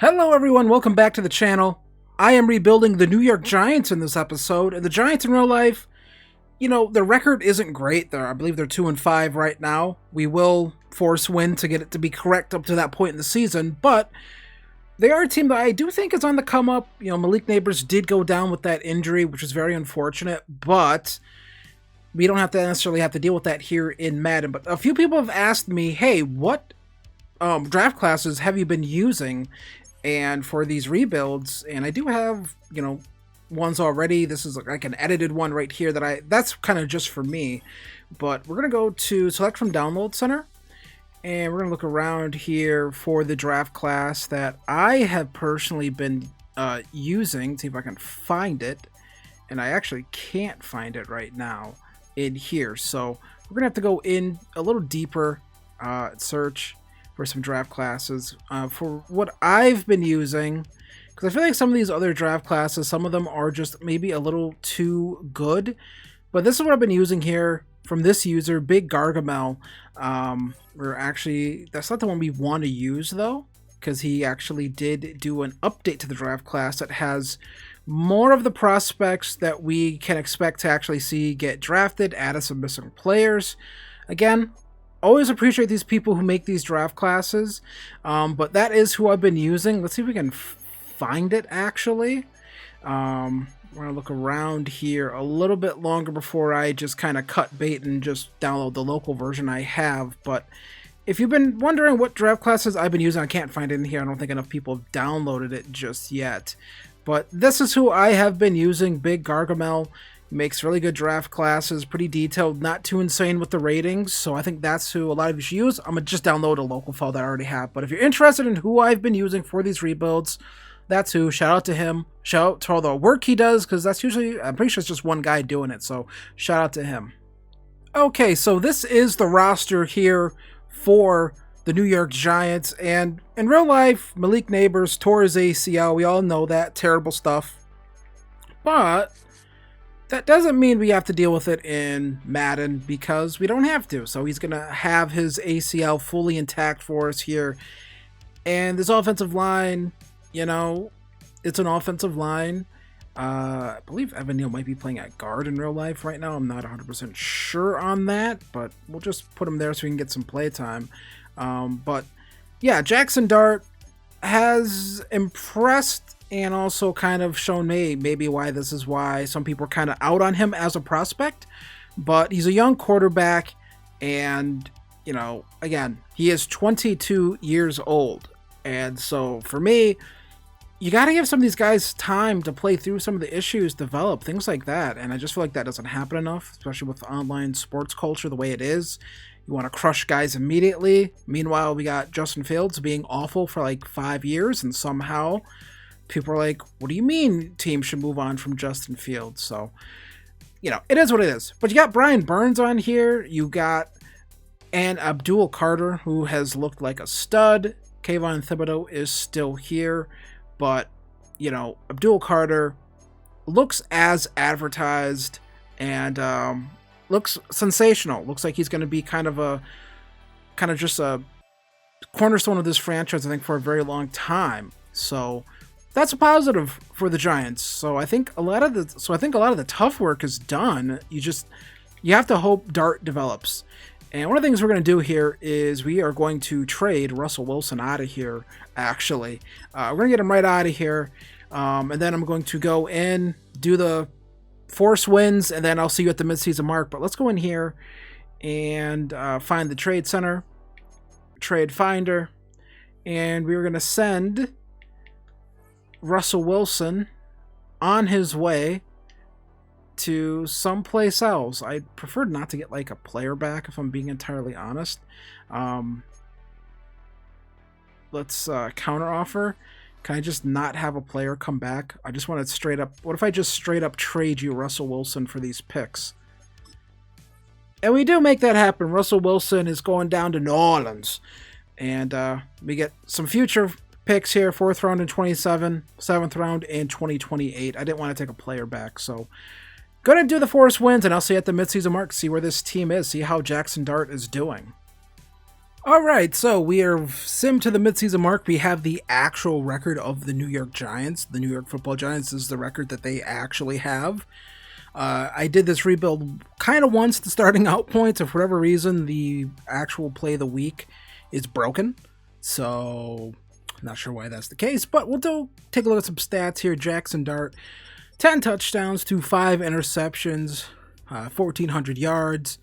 Hello everyone, welcome back to the channel. I am rebuilding the New York Giants in this episode, and the Giants in real life, their record isn't great. I believe they're 2-5 right now. We will force win to get it to be correct up to that point in the season, but they are a team that I do think is on the come up. Malik Neighbors did go down with that injury, which is very unfortunate, but we don't have to necessarily have to deal with that here in Madden. But a few people have asked me, hey, what draft classes have you been using and for these rebuilds? And I do have, ones already. This is like an edited one right here that's kind of just for me. But we're going to go to select from download center, and we're going to look around here for the draft class that I have personally been using. See if I can find it. And I actually can't find it right now in here. So we're going to have to go in a little deeper, search for some draft classes. For what I've been using, because I feel like some of these other draft classes, some of them are just maybe a little too good, but this is what I've been using here from this user, Big Gargamel. That's not the one we want to use though, because he actually did do an update to the draft class that has more of the prospects that we can expect to actually see get drafted, added some missing players. Again, always appreciate these people who make these draft classes, but that is who I've been using. Let's see if we can find it actually. We're gonna look around here a little bit longer before I just kind of cut bait and just download the local version I have. But if you've been wondering what draft classes I've been using, I can't find it in here. I don't think enough people have downloaded it just yet. But this is who I have been using, Big Gargamel. Makes really good draft classes, pretty detailed, not too insane with the ratings, so I think that's who a lot of you should use. I'm going to just download a local file that I already have, but if you're interested in who I've been using for these rebuilds, that's who. Shout out to him. Shout out to all the work he does, because that's usually, I'm pretty sure it's just one guy doing it, so shout out to him. Okay, so this is the roster here for the New York Giants, and in real life, Malik Neighbors tore his ACL. We all know that. Terrible stuff. But that doesn't mean we have to deal with it in Madden, because we don't have to. So he's going to have his ACL fully intact for us here. And this offensive line, it's an offensive line. I believe Evan Neal might be playing at guard in real life right now. I'm not 100% sure on that, but we'll just put him there so we can get some play time. But yeah, Jaxson Dart has impressed and also kind of shown me maybe why this is why some people are kind of out on him as a prospect. But he's a young quarterback, and, again, he is 22 years old. And so for me, you got to give some of these guys time to play through some of the issues, develop, things like that. And I just feel like that doesn't happen enough, especially with online sports culture the way it is. You want to crush guys immediately. Meanwhile, we got Justin Fields being awful for like 5 years, and somehow people are like, what do you mean teams should move on from Justin Fields? So, it is what it is. But you got Brian Burns on here. You got Abdul Carter, who has looked like a stud. Kayvon Thibodeau is still here. But, Abdul Carter looks as advertised and looks sensational. Looks like he's going to be kind of just a cornerstone of this franchise, I think, for a very long time. So that's a positive for the Giants. So I think a lot of the tough work is done. You have to hope Dart develops. And one of the things we're going to do here is we are going to trade Russell Wilson out of here, actually. We're going to get him right out of here. And then I'm going to go in, do the force wins, and then I'll see you at the midseason mark. But let's go in here and find the trade center, trade finder. And we're going to send Russell Wilson on his way to someplace else. I prefer not to get like a player back, if I'm being entirely honest. Let's counter offer. Can I just not have a player come back? I just want to straight up. What if I just straight up trade you Russell Wilson for these picks? And we do make that happen. Russell Wilson is going down to New Orleans, and we get some future picks here: 4th round in 27, 7th round in 2028. I didn't want to take a player back, so gonna do the force wins, and I'll see you at the midseason mark, see where this team is, see how Jaxson Dart is doing. All right, so we are sim to the midseason mark. We have the actual record of the New York Giants. The New York Football Giants is the record that they actually have. I did this rebuild kind of once the starting out points. If for whatever reason the actual play of the week is broken, so not sure why that's the case. But we'll take a look at some stats here. Jaxson Dart, 10 touchdowns to 5 interceptions, 1,400 yards.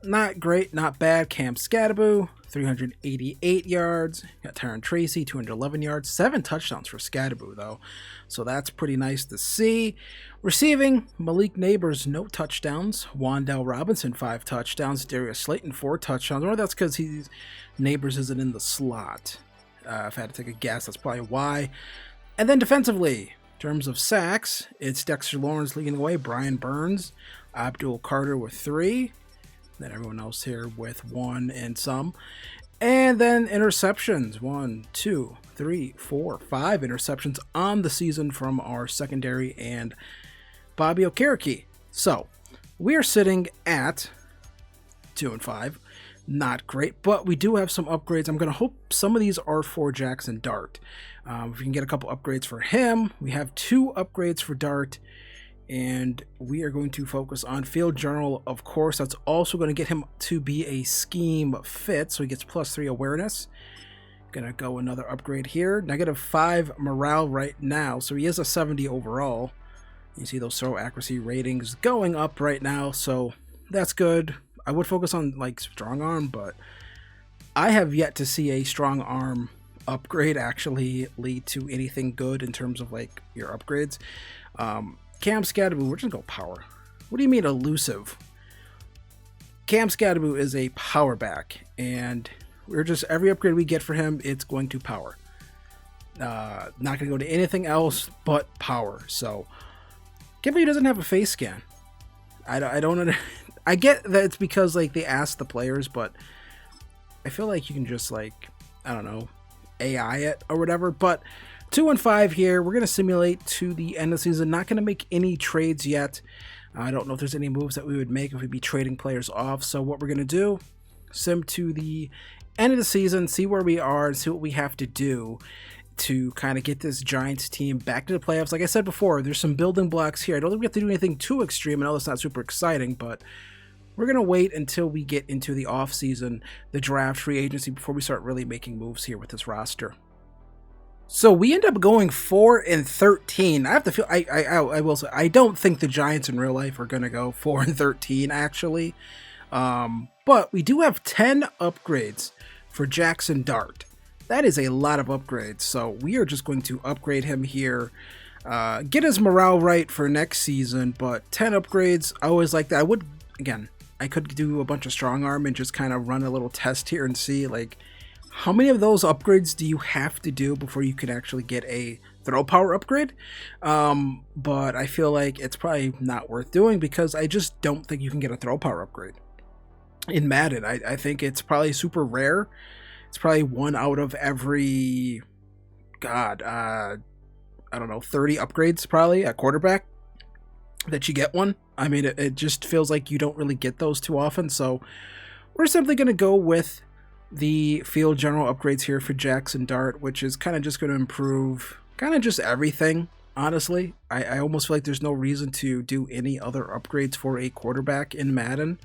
Not great, not bad. Cam Scattaboo, 388 yards. Got Tyron Tracy, 211 yards. 7 touchdowns for Scattaboo, though. So that's pretty nice to see. Receiving, Malik Neighbors, no touchdowns. Wandale Robinson, 5 touchdowns. Darius Slayton, 4 touchdowns. Or that's because Neighbors isn't in the slot. If I had to take a guess, that's probably why. And then defensively, in terms of sacks, it's Dexter Lawrence leading the way. Brian Burns, Abdul Carter with 3. Then everyone else here with 1 and some. And then interceptions. 1, 2, 3, 4, 5 interceptions on the season from our secondary and Bobby Okereke. So we are sitting at 2 and 5. Not great, but we do have some upgrades. I'm going to hope some of these are for Jaxson Dart. If we can get a couple upgrades for him. We have 2 upgrades for Dart. And we are going to focus on Field General, of course. That's also going to get him to be a scheme fit, so he gets +3 awareness. Gonna go another upgrade here. -5 morale right now, so he is a 70 overall. You see those throw accuracy ratings going up right now, so that's good. I would focus on like strong arm, but I have yet to see a strong arm upgrade actually lead to anything good in terms of like your upgrades. Cam Scattaboo, we're just going to go power. What do you mean elusive? Cam Scattaboo is a power back, and we're just, every upgrade we get for him, it's going to power. Not going to go to anything else but power. So, can't believe he doesn't have a face scan. I don't I get that it's because like they asked the players, but I feel like you can just like, I don't know, AI it or whatever, but 2 and 5 here. We're going to simulate to the end of the season. Not going to make any trades yet. I don't know if there's any moves that we would make if we'd be trading players off. So what we're going to do, sim to the end of the season, see where we are and see what we have to do to kind of get this Giants team back to the playoffs. Like I said before, there's some building blocks here. I don't think we have to do anything too extreme. I know it's not super exciting, but we're going to wait until we get into the offseason, the draft, free agency, before we start really making moves here with this roster. So we end up going 4 and 13. I have to feel I will say I don't think the Giants in real life are gonna go 4 and 13 actually, but we do have 10 upgrades for Jaxson Dart. That is a lot of upgrades. So we are just going to upgrade him here, get his morale right for next season. But 10 upgrades, I always like that. I could do a bunch of strong arm and just kind of run a little test here and see like, how many of those upgrades do you have to do before you can actually get a throw power upgrade? But I feel like it's probably not worth doing because I just don't think you can get a throw power upgrade in Madden. I think it's probably super rare. It's probably 1 out of every, I don't know, 30 upgrades probably at quarterback that you get one. I mean, it just feels like you don't really get those too often. So we're simply going to go with the Field General upgrades here for Jaxson Dart, which is kind of just going to improve kind of just everything, honestly. I almost feel like there's no reason to do any other upgrades for a quarterback in Madden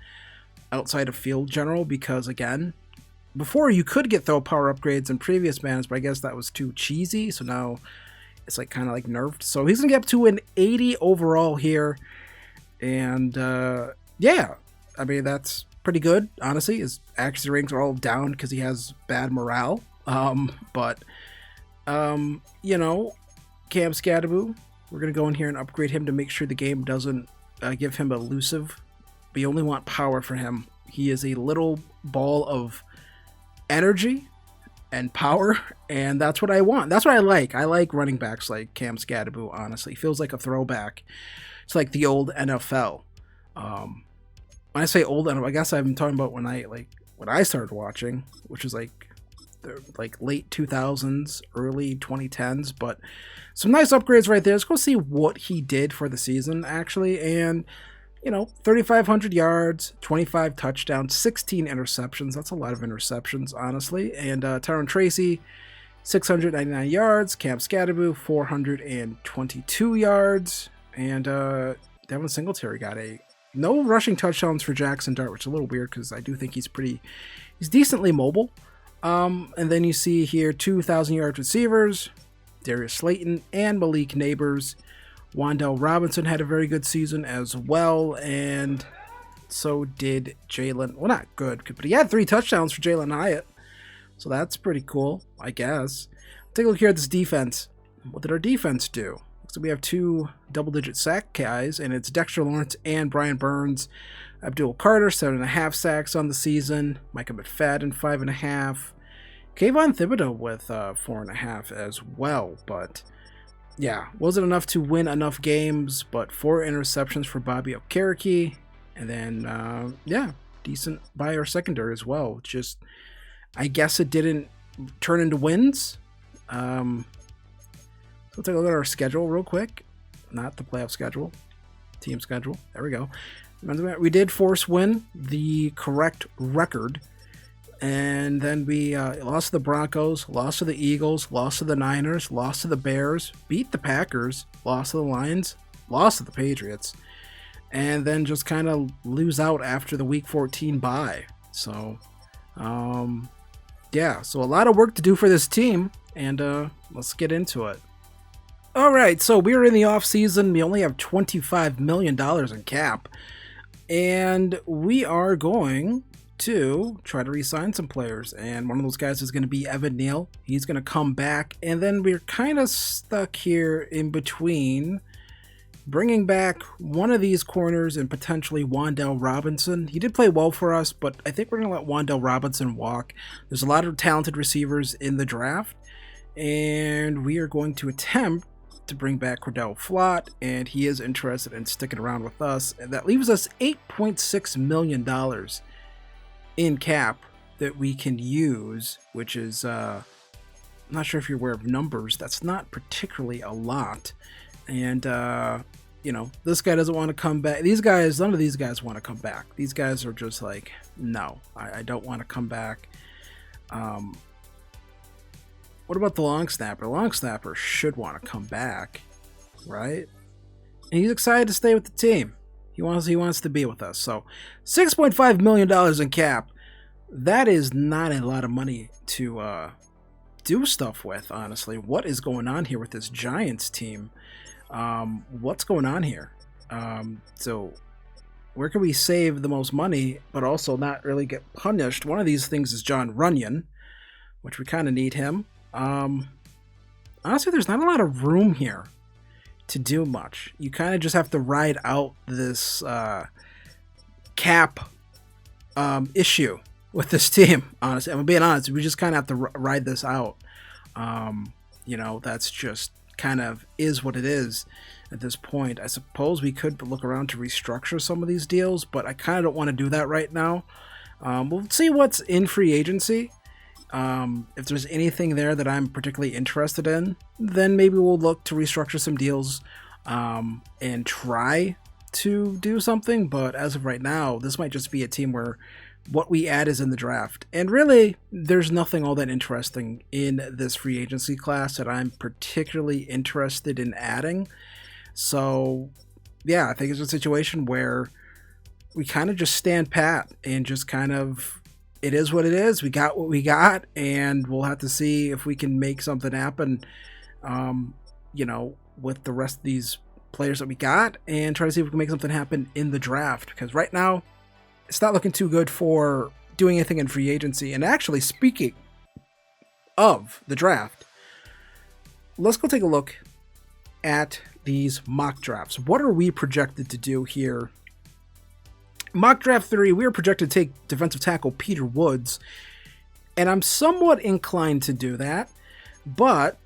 outside of Field General because, again, before you could get throw power upgrades in previous Maddens, but I guess that was too cheesy, so now it's like kind of like nerfed. So he's going to get up to an 80 overall here, and yeah, I mean, that's pretty good, honestly. His accuracy ratings are all down because he has bad morale. You know, Cam Scattaboo, we're going to go in here and upgrade him to make sure the game doesn't give him elusive. We only want power for him. He is a little ball of energy and power, and that's what I want. That's what I like. I like running backs like Cam Scattaboo, honestly. Feels like a throwback. It's like the old NFL. When I say old, I guess I'm talking about when I started watching, which was like late 2000s, early 2010s. But some nice upgrades right there. Let's go see what he did for the season, actually. And 3,500 yards, 25 touchdowns, 16 interceptions. That's a lot of interceptions, honestly. And Tyron Tracy, 699 yards. Cam Scatterboo, 422 yards. And Devin Singletary got no rushing touchdowns for Jaxson Dart, which is a little weird because I do think he's decently mobile. And then you see here 2,000 yard receivers, Darius Slayton and Malik Neighbors. Wan'Dale Robinson had a very good season as well, and so did Jalen. Well, not good, but he had 3 touchdowns for Jalen Hyatt, so that's pretty cool, I guess. Take a look here at this defense. What did our defense do? So we have 2 double-digit sack guys, and it's Dexter Lawrence and Brian Burns. Abdul Carter, 7.5 sacks on the season. Micah McFadden, 5.5. Kayvon Thibodeau with 4.5 as well, but yeah, wasn't enough to win enough games, but 4 interceptions for Bobby Okereke. And then, yeah, decent by our secondary as well. Just, I guess it didn't turn into wins. So let's take a look at our schedule real quick. Not the playoff schedule, team schedule. There we go. We did force win the correct record. And then we lost to the Broncos, lost to the Eagles, lost to the Niners, lost to the Bears, beat the Packers, lost to the Lions, lost to the Patriots, and then just kind of lose out after the Week 14 bye. So, yeah, so a lot of work to do for this team, and let's get into it. All right, so we're in the off season. We only have $25 million in cap, and we are going to try to re-sign some players, and one of those guys is going to be Evan Neal. He's going to come back, and then we're kind of stuck here in between bringing back one of these corners and potentially Wan'Dale Robinson. He did play well for us, but I think we're going to let Wan'Dale Robinson walk. There's a lot of talented receivers in the draft, and we are going to attempt to bring back Cordell Flott, and he is interested in sticking around with us, and that leaves us $8.6 million in cap that we can use, which is I'm not sure if you're aware of numbers. That's not particularly a lot, and this guy doesn't want to come back. None of these guys want to come back. These guys are just like, no, I don't want to come back. What about the long snapper? Long snapper should want to come back, right? And he's excited to stay with the team. He wants to be with us. So $6.5 million in cap. That is not a lot of money to do stuff with, honestly. What is going on here with this Giants team? What's going on here? So where can we save the most money but also not really get punished? One of these things is John Runyon, which we kind of need him. Honestly, there's not a lot of room here to do much. You kind of just have to ride out this cap issue with this team. Honestly, I'm being honest. We just kind of have to ride this out. That's just kind of is what it is at this point. I suppose we could look around to restructure some of these deals, but I kind of don't want to do that right now. We'll see what's in free agency. If there's anything there that I'm particularly interested in, then maybe we'll look to restructure some deals and try to do something. But as of right now, this might just be a team where what we add is in the draft. And really, there's nothing all that interesting in this free agency class that I'm particularly interested in adding. So, yeah, I think it's a situation where we kind of just stand pat and just kind of, it is what it is. We got what we got, and we'll have to see if we can make something happen, with the rest of these players that we got, and try to see if we can make something happen in the draft. Because right now, it's not looking too good for doing anything in free agency. And actually, speaking of the draft, let's go take a look at these mock drafts. What are we projected to do here? Mock draft 3, we are projected to take defensive tackle Peter Woods, and I'm somewhat inclined to do that, but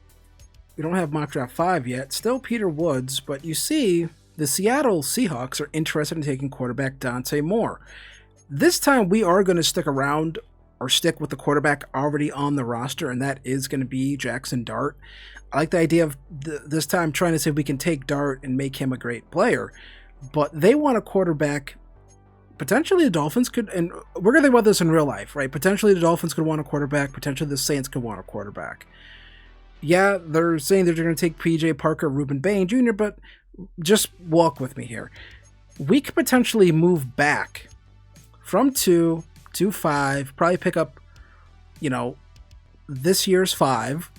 we don't have mock draft 5 yet. Still Peter Woods, but you see, the Seattle Seahawks are interested in taking quarterback Dante Moore. This time we are going to stick around or stick with the quarterback already on the roster, and that is going to be Jaxson Dart. I like the idea of this time trying to see if we can take Dart and make him a great player. but they want a quarterback. Potentially the Dolphins could, and we're going to think about this in real life, right? Potentially the Dolphins could want a quarterback. Potentially the Saints could want a quarterback. Yeah, they're saying they're going to take P.J. Parker, Reuben Bain Jr., but just walk with me here. We could potentially move back from 2 to 5, probably pick up, this year's 5,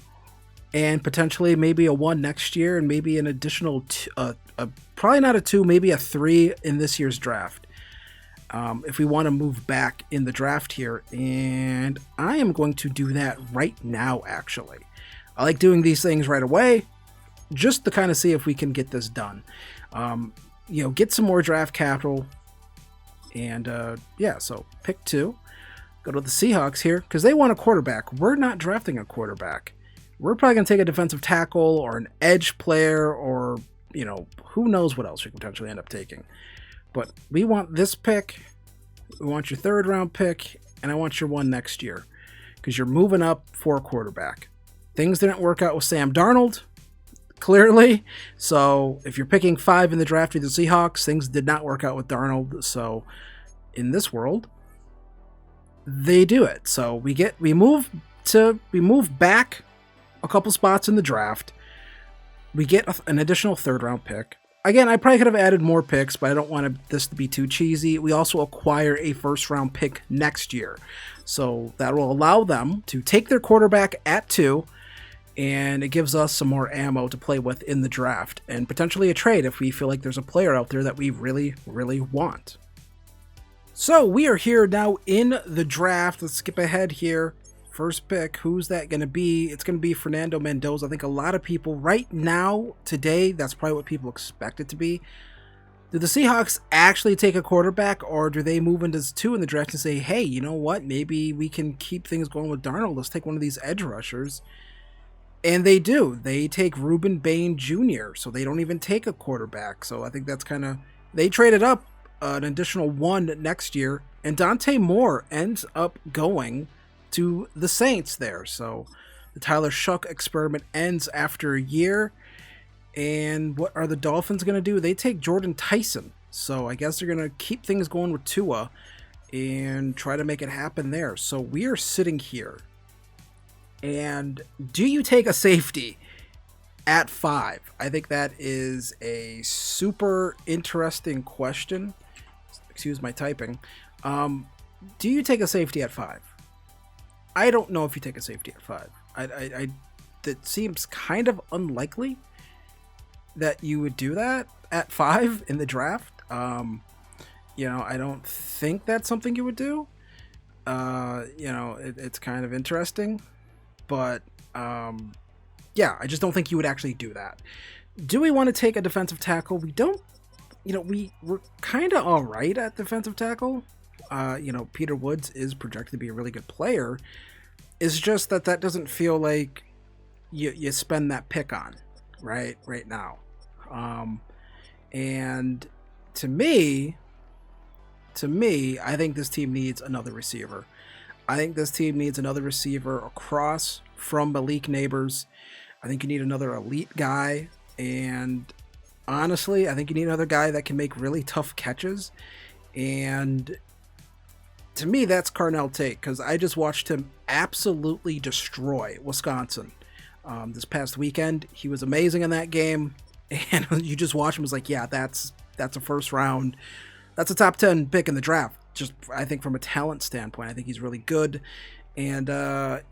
and potentially maybe a 1 next year, and maybe an additional, probably not a 2, maybe a 3 in this year's draft. If we want to move back in the draft here, and I am going to do that right now, actually. I like doing these things right away, just to kind of see if we can get this done. Get some more draft capital, and so pick 2. Go to the Seahawks here, because they want a quarterback. We're not drafting a quarterback. We're probably going to take a defensive tackle, or an edge player, or, who knows what else we could potentially end up taking. But we want this pick, we want your 3rd round pick, and I want your 1 next year, because you're moving up for a quarterback. Things didn't work out with Sam Darnold, clearly. So if you're picking 5 in the draft with the Seahawks, things did not work out with Darnold. So in this world, they do it. So we move back a couple spots in the draft. We get an additional 3rd round pick. Again, I probably could have added more picks, but I don't want this to be too cheesy. We also acquire a 1st round pick next year. So that will allow them to take their quarterback at 2, and it gives us some more ammo to play with in the draft, and potentially a trade if we feel like there's a player out there that we really, really want. So we are here now in the draft. Let's skip ahead here. First pick, who's that going to be? It's going to be Fernando Mendoza. I think a lot of people right now, today, that's probably what people expect it to be. Do the Seahawks actually take a quarterback, or do they move into 2 in the draft and say, hey, you know what? Maybe we can keep things going with Darnold. Let's take one of these edge rushers. And they do. They take Reuben Bain Jr., so they don't even take a quarterback. So I think that's kind of... They traded up an additional 1 next year, and Dante Moore ends up going to the Saints there. So the Tyler Shuck experiment ends after a year. And what are the Dolphins going to do? They take Jordan Tyson. So I guess they're going to keep things going with Tua and try to make it happen there. So we are sitting here. And do you take a safety at 5? I think that is a super interesting question. Excuse my typing. Do you take a safety at 5? I don't know if you take a safety at 5. That seems kind of unlikely that you would do that at 5 in the draft. I don't think that's something you would do. It's kind of interesting. But, I just don't think you would actually do that. Do we want to take a defensive tackle? We don't, we're kind of all right at defensive tackle. Peter Woods is projected to be a really good player. It's just that doesn't feel like you spend that pick on, right now. And to me, I think this team needs another receiver. I think this team needs another receiver across from Malik Neighbors. I think you need another elite guy. And honestly, I think you need another guy that can make really tough catches. And to me, that's Carnell Tate, because I just watched him absolutely destroy Wisconsin this past weekend. He was amazing in that game. And you just watch him, was like, yeah, that's a 1st round. That's a top 10 pick in the draft. Just, I think from a talent standpoint, I think he's really good. And,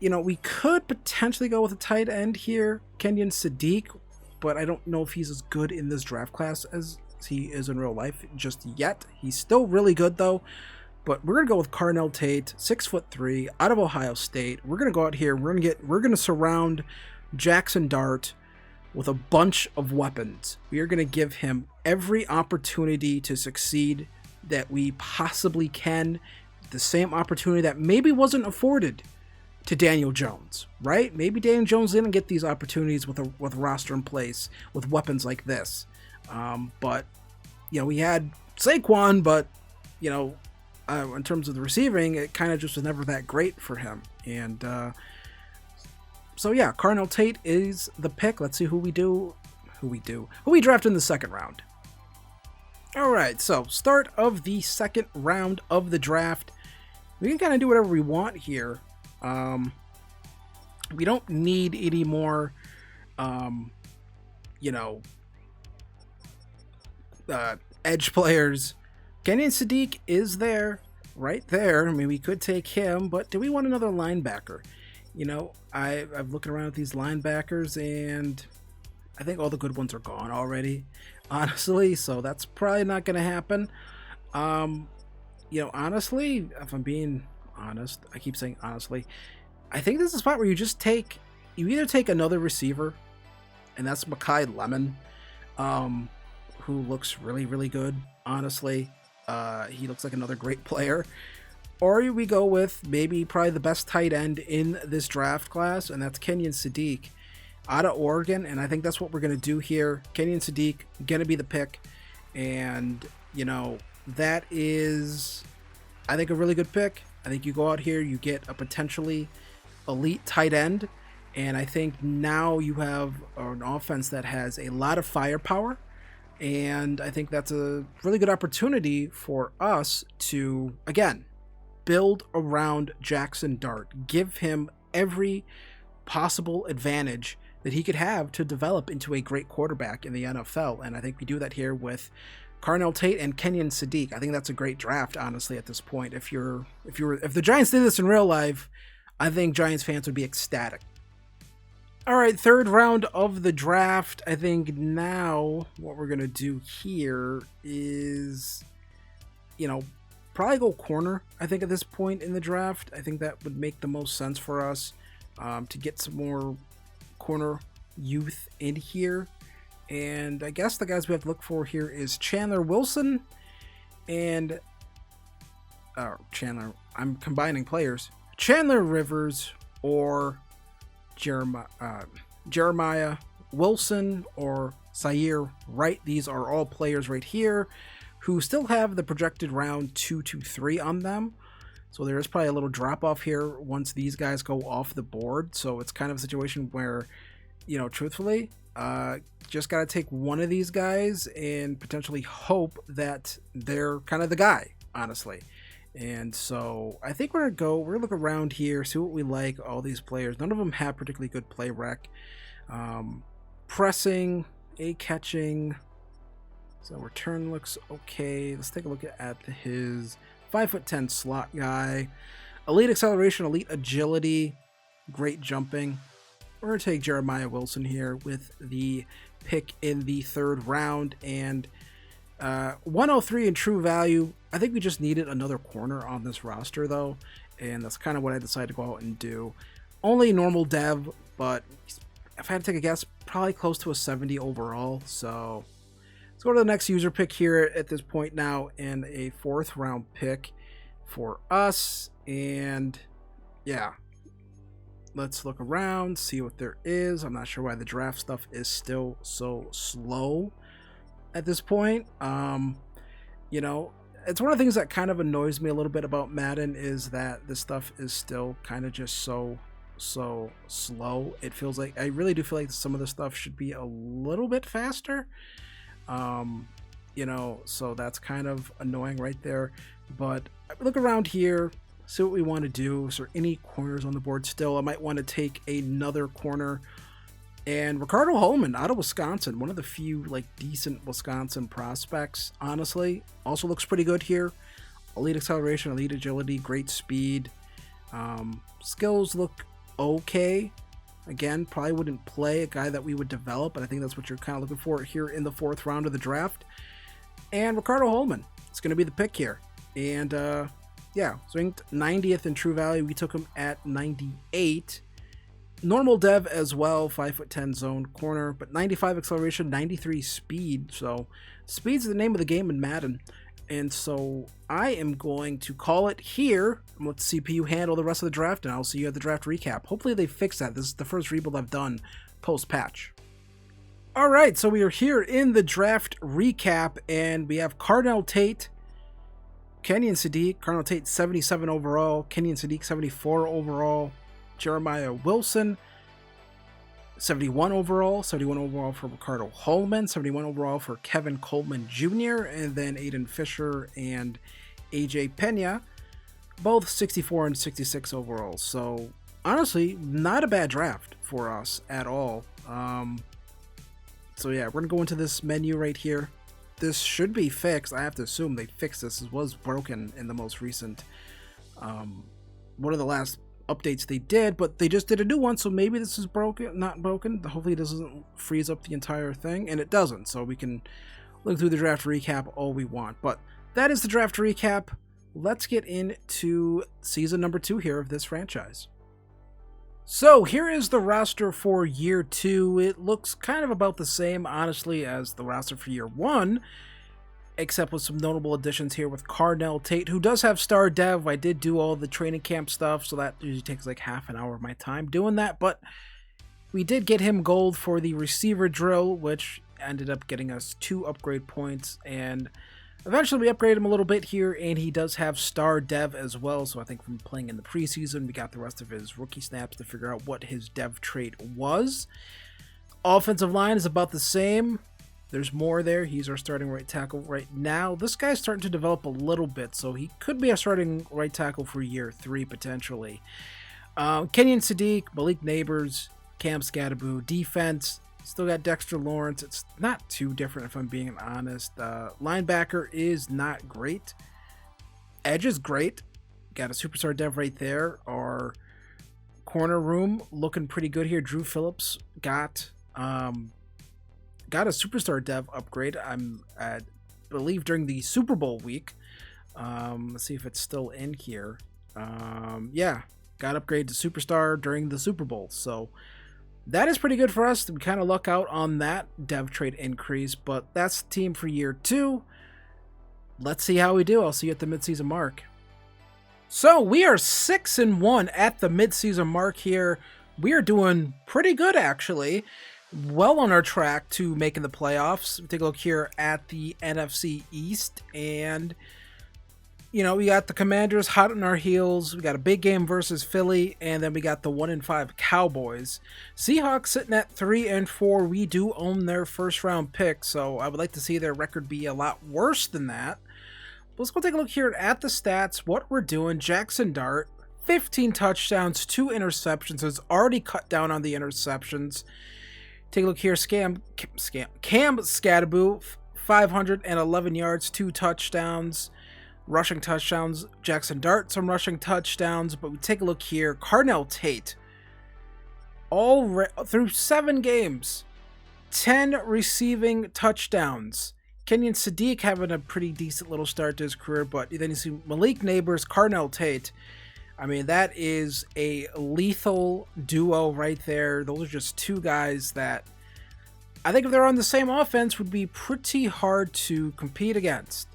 we could potentially go with a tight end here, Kenyon Sadiq, but I don't know if he's as good in this draft class as he is in real life just yet. He's still really good, though. But we're going to go with Carnell Tate, 6'3", out of Ohio State. We're going to go out here. We're going to surround Jaxson Dart with a bunch of weapons. We are going to give him every opportunity to succeed that we possibly can. The same opportunity that maybe wasn't afforded to Daniel Jones, right? Maybe Daniel Jones didn't get these opportunities with a roster in place with weapons like this. But we had Saquon, but in terms of the receiving, it kind of just was never that great for him. And Carnell Tate is the pick. Let's see who we draft in the 2nd round. All right, so start of the second round of the draft. We can kind of do whatever we want here. We don't need any more, um, you know, edge players. Kenyon Sadiq is there, right there. I mean, we could take him, but do we want another linebacker? You know, I've looking around at these linebackers, and I think all the good ones are gone already, honestly. So that's probably not going to happen. You know, honestly, if I'm being honest, I keep saying honestly, I think this is a spot where you either take another receiver, and that's Makai Lemon, who looks really, really good, honestly. He looks like another great player. Or we go with maybe probably the best tight end in this draft class, and that's Kenyon Sadiq out of Oregon. And I think that's what we're going to do here. Kenyon Sadiq, going to be the pick. And, you know, that is, I think, a really good pick. I think you go out here, you get a potentially elite tight end. And I think now you have an offense that has a lot of firepower. And I think that's a really good opportunity for us to, again, build around Jaxson Dart. Give him every possible advantage that he could have to develop into a great quarterback in the NFL. And I think we do that here with Carnell Tate and Kenyon Sadiq. I think that's a great draft, honestly, at this point. If the Giants did this in real life, I think Giants fans would be ecstatic. All right, third round of the draft. I think now what we're going to do here is, you know, probably go corner, I think, at this point in the draft. I think that would make the most sense for us to get some more corner youth in here. And I guess the guys we have to look for here is Chandler Wilson and I'm combining players. Chandler Rivers or Jeremiah Wilson or Zaire Wright. These are all players right here who still have the projected round 2 to 3 on them. So there is probably a little drop off here once these guys go off the board. So it's kind of a situation where, you know, truthfully, just got to take one of these guys and potentially hope that they're kind of the guy, honestly. And so I think we're going to look around here, see what we like, all these players. None of them have particularly good play rec. Pressing, catching. So return looks okay. Let's take a look at his 5'10" slot guy. Elite acceleration, elite agility, great jumping. We're going to take Jeremiah Wilson here with the pick in the third round. And 103 in true value. I think we just needed another corner on this roster, though. And that's kind of what I decided to go out and do. Only normal dev, but if I had to take a guess, probably close to a 70 overall. So let's go to the next user pick here at this point now, and a fourth round pick for us. And yeah, let's look around, see what there is. I'm not sure why the draft stuff is still so slow at this point. You know, it's one of the things that kind of annoys me a little bit about Madden is that this stuff is still kind of just so slow. It feels like, I really do feel like some of the stuff should be a little bit faster. You know, so that's kind of annoying right there. But look around here, see what we want to do. Is there any corners on the board still? I might want to take another corner. And Ricardo Holman out of Wisconsin, one of the few like decent Wisconsin prospects, honestly. Also looks pretty good here. Elite acceleration, elite agility, great speed. Skills look okay. Again, probably wouldn't play a guy that we would develop, but I think that's what you're kind of looking for here in the fourth round of the draft. And Ricardo Holman, it's going to be the pick here. And yeah, so ranked 90th in true value. We took him at 98. Normal dev as well, 5'10" zone corner, but 95 acceleration, 93 speed. So speed's the name of the game in Madden. And so I am going to call it here. I'm let the CPU handle the rest of the draft, and I'll see you at the draft recap. Hopefully they fix that. This is the first rebuild I've done post-patch. All right, so we are here in the draft recap, and we have Carnell Tate, Kenyon Sadiq. Carnell Tate 77 overall, Kenyon Sadiq 74 overall, Jeremiah Wilson 71 overall, 71 overall for Ricardo Holman, 71 overall for Kevin Coleman Jr., and then Aiden Fisher and AJ Pena, both 64 and 66 overall. So honestly, not a bad draft for us at all. So yeah, we're gonna go into this menu right here. This should be fixed. I have to assume they fixed this. It was broken in the most recent, one of the last updates they did, but they just did a new one, so maybe this is broken, not broken. Hopefully this doesn't freeze up the entire thing, and it doesn't, so we can look through the draft recap all we want. But that is the draft recap. Let's get into season number 2 here of this franchise. So here is the roster for year 2. It looks kind of about the same, honestly, as the roster for year 1, except with some notable additions here with Carnell Tate, who does have star dev. I did do all the training camp stuff, so that usually takes like half an hour of my time doing that, but we did get him gold for the receiver drill, which ended up getting us 2 upgrade points, and eventually we upgraded him a little bit here, and he does have star dev as well, so I think from playing in the preseason, we got the rest of his rookie snaps to figure out what his dev trait was. Offensive line is about the same. There's more there. He's our starting right tackle right now. This guy's starting to develop a little bit, so he could be a starting right tackle for year 3 potentially. Kenyon Sadiq, Malik Neighbors, Cam Scadaboo. Defense, still got Dexter Lawrence. It's not too different if I'm being honest. Linebacker is not great. Edge is great. Got a superstar dev right there. Our corner room looking pretty good here. Drew Phillips got a superstar dev upgrade, I believe, during the Super Bowl week. Let's see if it's still in here. Yeah, got upgraded to superstar during the Super Bowl. So that is pretty good for us. We kind of luck out on that dev trait increase, but that's the team for year 2. Let's see how we do. I'll see you at the midseason mark. So we are 6-1 at the midseason mark here. We are doing pretty good, actually. Well on our track to making the playoffs. Take a look here at the NFC East, and you know, we got the Commanders hot on our heels. We got a big game versus Philly, and then we got the 1-5 Cowboys. Seahawks sitting at 3-4. We do own their first round pick, so I would like to see their record be a lot worse than that. Let's go take a look here at the stats, what we're doing. Jaxson Dart, 15 touchdowns, 2 interceptions. Has already cut down on the interceptions. Take a look here. Cam Scadaboo, 511 yards, 2 touchdowns. Rushing touchdowns. Jaxson Dart, some rushing touchdowns. But we take a look here. Carnell Tate, through 7 games, 10 receiving touchdowns. Kenyon Sadiq having a pretty decent little start to his career, but then you see Malik Neighbors, Carnell Tate. I mean, that is a lethal duo right there. Those are just 2 guys that I think if they're on the same offense would be pretty hard to compete against.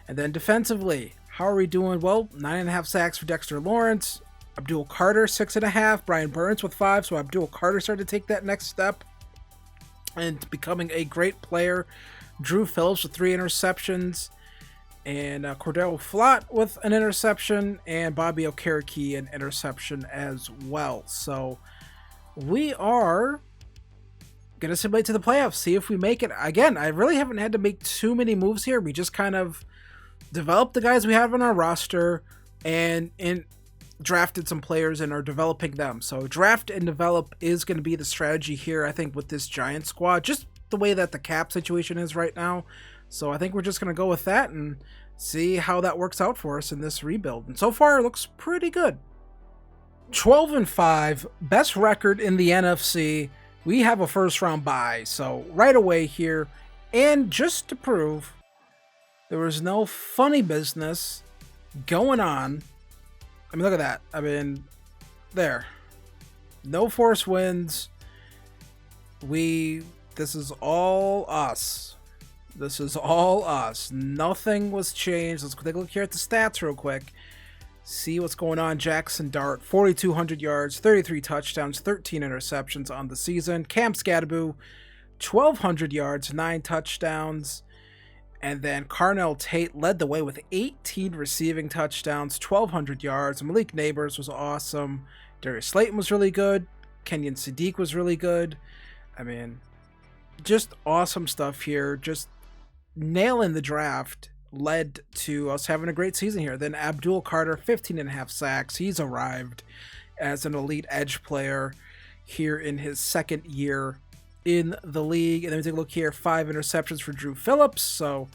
And then defensively, how are we doing? Well, 9.5 sacks for Dexter Lawrence. Abdul Carter, 6.5. Brian Burns with 5. So Abdul Carter started to take that next step and becoming a great player. Drew Phillips with 3 interceptions. And Cordell Flott with an interception. And Bobby Okereke an interception as well. So we are going to simulate to the playoffs. See if we make it. Again, I really haven't had to make too many moves here. We just kind of developed the guys we have on our roster and drafted some players and are developing them. So draft and develop is going to be the strategy here, I think, with this Giant squad, just the way that the cap situation is right now. So I think we're just going to go with that and see how that works out for us in this rebuild. And so far it looks pretty good. 12-5, best record in the NFC. We have a first round bye, so right away here, and just to prove there was no funny business going on. I mean, look at that. I mean, there. No force wins. This is all us. This is all us. Nothing was changed. Let's take a look here at the stats real quick. See what's going on. Jaxson Dart, 4,200 yards, 33 touchdowns, 13 interceptions on the season. Cam Scadaboo, 1,200 yards, 9 touchdowns. And then Carnell Tate led the way with 18 receiving touchdowns, 1,200 yards. Malik Neighbors was awesome. Darius Slayton was really good. Kenyon Sadiq was really good. I mean, just awesome stuff here. Just nailing the draft led to us having a great season here. Then Abdul Carter, 15.5 sacks. He's arrived as an elite edge player here in his second year in the league. And then we take a look here, 5 interceptions for Drew Phillips. So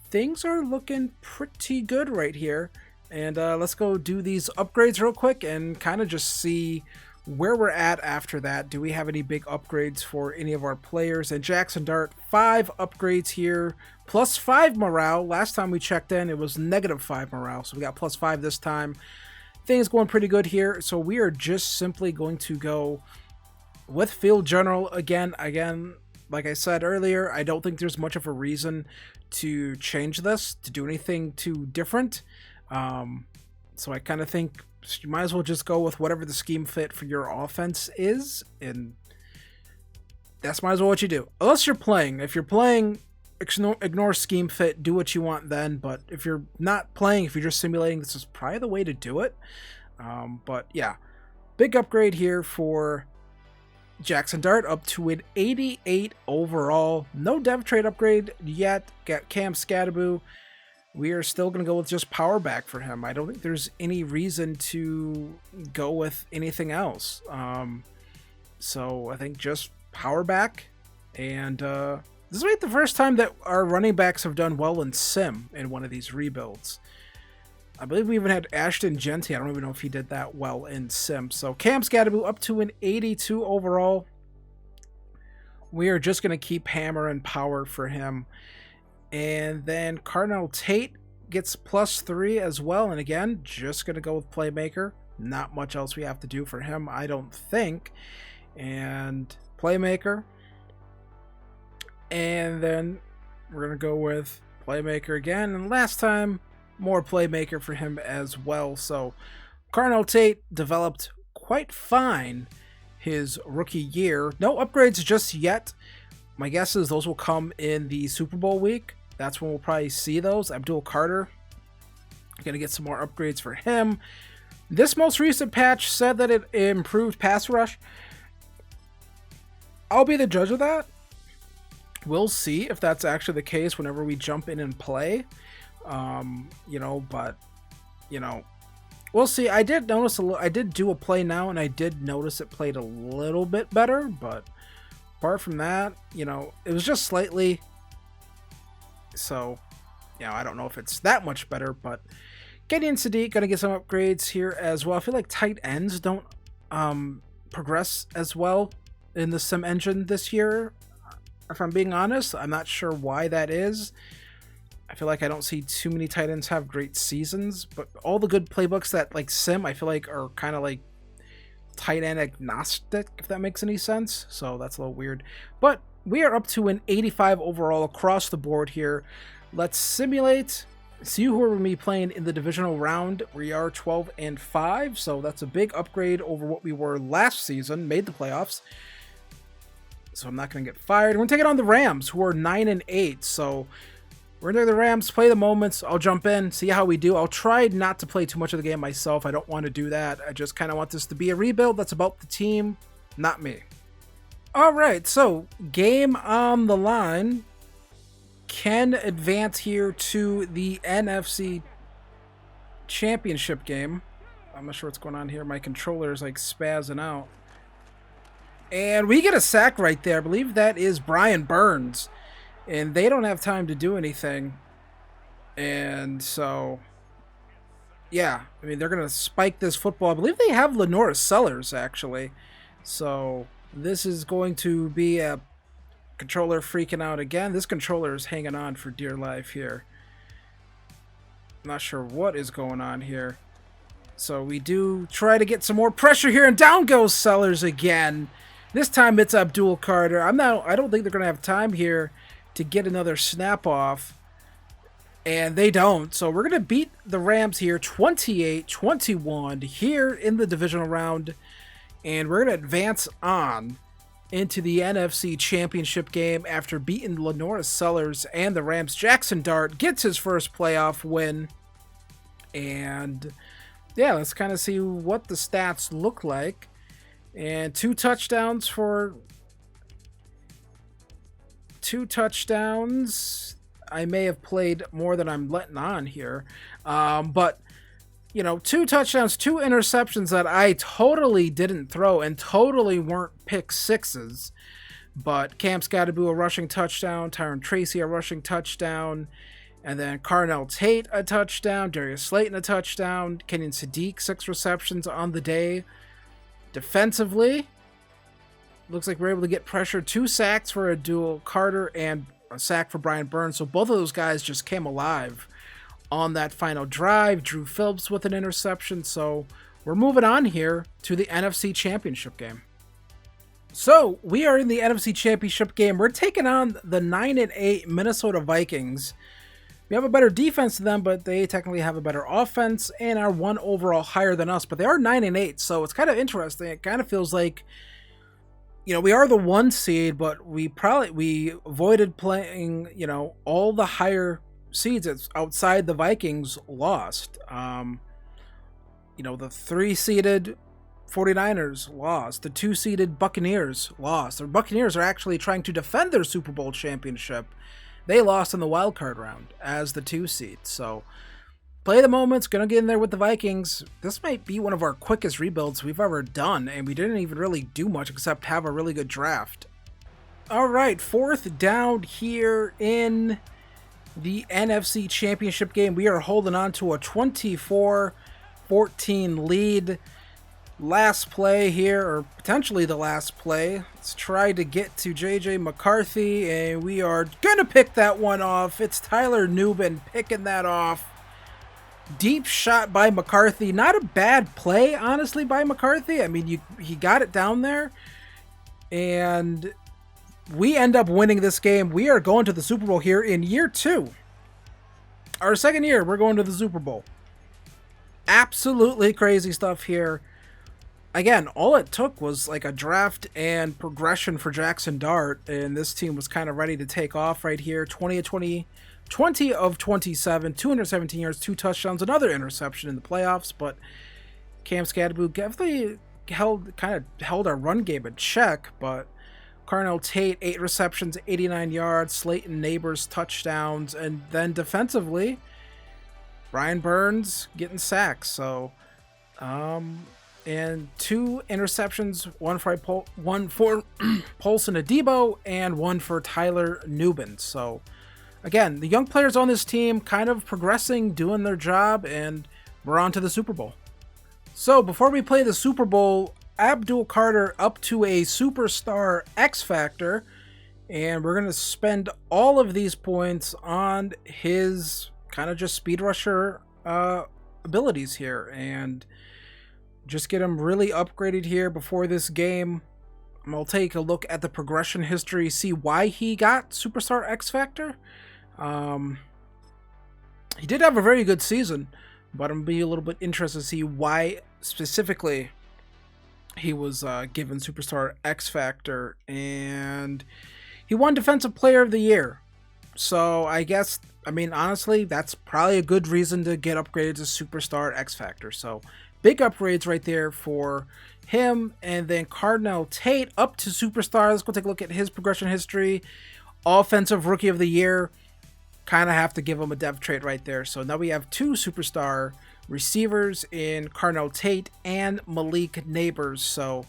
things are looking pretty good right here. And let's go do these upgrades real quick and kind of just see where we're at after that. Do we have any big upgrades for any of our players? And Jaxson Dart, 5 upgrades here, plus 5 morale. Last time we checked in, it was -5 morale, so we got plus 5 this time. Things going pretty good here, so we are just simply going to go with Field General again. Like I said earlier, I don't think there's much of a reason to change this, to do anything too different. So I kind of think you might as well just go with whatever the scheme fit for your offense is, and that's might as well what you do. Unless you're playing. If you're playing, ignore scheme fit, do what you want then, but if you're not playing, if you're just simulating, this is probably the way to do it. But yeah, big upgrade here for Jaxson Dart, up to an 88 overall. No dev trade upgrade yet. Got Cam Scadaboo. We are still going to go with just power back for him. I don't think there's any reason to go with anything else. So I think just power back. And this is like the first time that our running backs have done well in Sim in one of these rebuilds. I believe we even had Ashton Genty. I don't even know if he did that well in Sim. So Cam Scadaboo up to an 82 overall. We are just going to keep hammer and power for him. And then Cardinal Tate gets +3 as well. And again, just going to go with Playmaker. Not much else we have to do for him, I don't think. And Playmaker. And then we're going to go with Playmaker again. And last time, more Playmaker for him as well. So Cardinal Tate developed quite fine his rookie year. No upgrades just yet. My guess is those will come in the Super Bowl week. That's when we'll probably see those. Abdul Carter, going to get some more upgrades for him. This most recent patch said that it improved pass rush. I'll be the judge of that. We'll see if that's actually the case whenever we jump in and play. But we'll see. I did notice I did do a play now, and I did notice it played a little bit better. But apart from that, it was just slightly. So, I don't know if it's that much better, but Kenyon Sadiq gonna get some upgrades here as well. I feel like tight ends don't progress as well in the Sim engine this year. If I'm being honest, I'm not sure why that is. I feel like I don't see too many tight ends have great seasons, but all the good playbooks that like Sim, I feel like are kind of like tight end agnostic, if that makes any sense. So that's a little weird. But we are up to an 85 overall across the board here. Let's simulate, see who we're going to be playing in the divisional round. We are 12-5, so that's a big upgrade over what we were last season, made the playoffs. So I'm not going to get fired. We're going to take it on the Rams, who are 9-8. So we're going to the Rams, play the moments. I'll jump in, see how we do. I'll try not to play too much of the game myself. I don't want to do that. I just kind of want this to be a rebuild that's about the team, not me. All right, so game on the line. Can advance here to the NFC Championship game. I'm not sure what's going on here. My controller is like spazzing out. And we get a sack right there. I believe that is Brian Burns. And they don't have time to do anything. And so, yeah. I mean, they're going to spike this football. I believe they have Lenora Sellers, actually. So this is going to be a controller freaking out again. This controller is hanging on for dear life here. I'm not sure what is going on here. So we do try to get some more pressure here, and down goes Sellers again. This time it's Abdul Carter. I don't think they're going to have time here to get another snap off. And they don't. So we're going to beat the Rams here 28-21 here in the divisional round. And we're going to advance on into the NFC Championship game after beating Lenora Sellers and the Rams. Jaxson Dart gets his first playoff win. And yeah, let's kind of see what the stats look like. And two touchdowns. I may have played more than I'm letting on here. But, two touchdowns, two interceptions that I totally didn't throw and totally weren't pick sixes. But Cam Scadaboo a rushing touchdown, Tyron Tracy a rushing touchdown, and then Carnell Tate a touchdown, Darius Slayton a touchdown, Kenyon Sadiq 6 receptions on the day. Defensively, looks like we're able to get pressure, 2 sacks for Abdul Carter and a sack for Brian Burns. So both of those guys just came alive on that final drive. Drew Phillips with an interception. So we're moving on here to the NFC Championship game. So we are in the NFC Championship game. We're taking on the 9-8 Minnesota Vikings. We have a better defense than them, but they technically have a better offense and are 1 overall higher than us. But they are 9-8, so it's kind of interesting. It kind of feels like, we are the 1 seed, but we avoided playing, all the higher seeds outside the Vikings lost. The 3-seeded 49ers lost. The 2-seeded Buccaneers lost. The Buccaneers are actually trying to defend their Super Bowl championship. They lost in the wild card round as the 2 seed. So play the moments, gonna get in there with the Vikings. This might be one of our quickest rebuilds we've ever done, and we didn't even really do much except have a really good draft. All right, 4th down here in the NFC Championship game. We are holding on to a 24-14 lead. Last play here, or potentially the last play. Let's try to get to J.J. McCarthy, and we are going to pick that one off. It's Tyler Nubin picking that off. Deep shot by McCarthy. Not a bad play, honestly, by McCarthy. I mean, he got it down there, and we end up winning this game. We are going to the Super Bowl here in year 2. Our 2nd year, we're going to the Super Bowl. Absolutely crazy stuff here. Again, all it took was like a draft and progression for Jaxson Dart, and this team was kind of ready to take off right here. 20 of 27, 217 yards, 2 touchdowns, another interception in the playoffs, but Cam Scadaboo definitely held our run game in check, but Carnell Tate, 8 receptions, 89 yards, Slayton Neighbors touchdowns, and then defensively, Brian Burns getting sacks, so and 2 interceptions, one for Paulson Adebo and one for Tyler Nubin. So again, the young players on this team kind of progressing, doing their job, and we're on to the Super Bowl. So before we play the Super Bowl, Abdul Carter up to a superstar X Factor, and we're going to spend all of these points on his kind of just speed rusher abilities here, and just get him really upgraded here before this game. I'll take a look at the progression history, see why he got Superstar X Factor. He did have a very good season, but I'm going to be a little bit interested to see why specifically he was given Superstar X Factor. And he won Defensive Player of the Year. So honestly, that's probably a good reason to get upgraded to Superstar X Factor. So big upgrades right there for him. And then Carnell Tate up to Superstar. Let's go take a look at his progression history. Offensive Rookie of the Year. Kind of have to give him a dev trait right there. So now we have 2 Superstar receivers in Carnell Tate and Malik Neighbors. And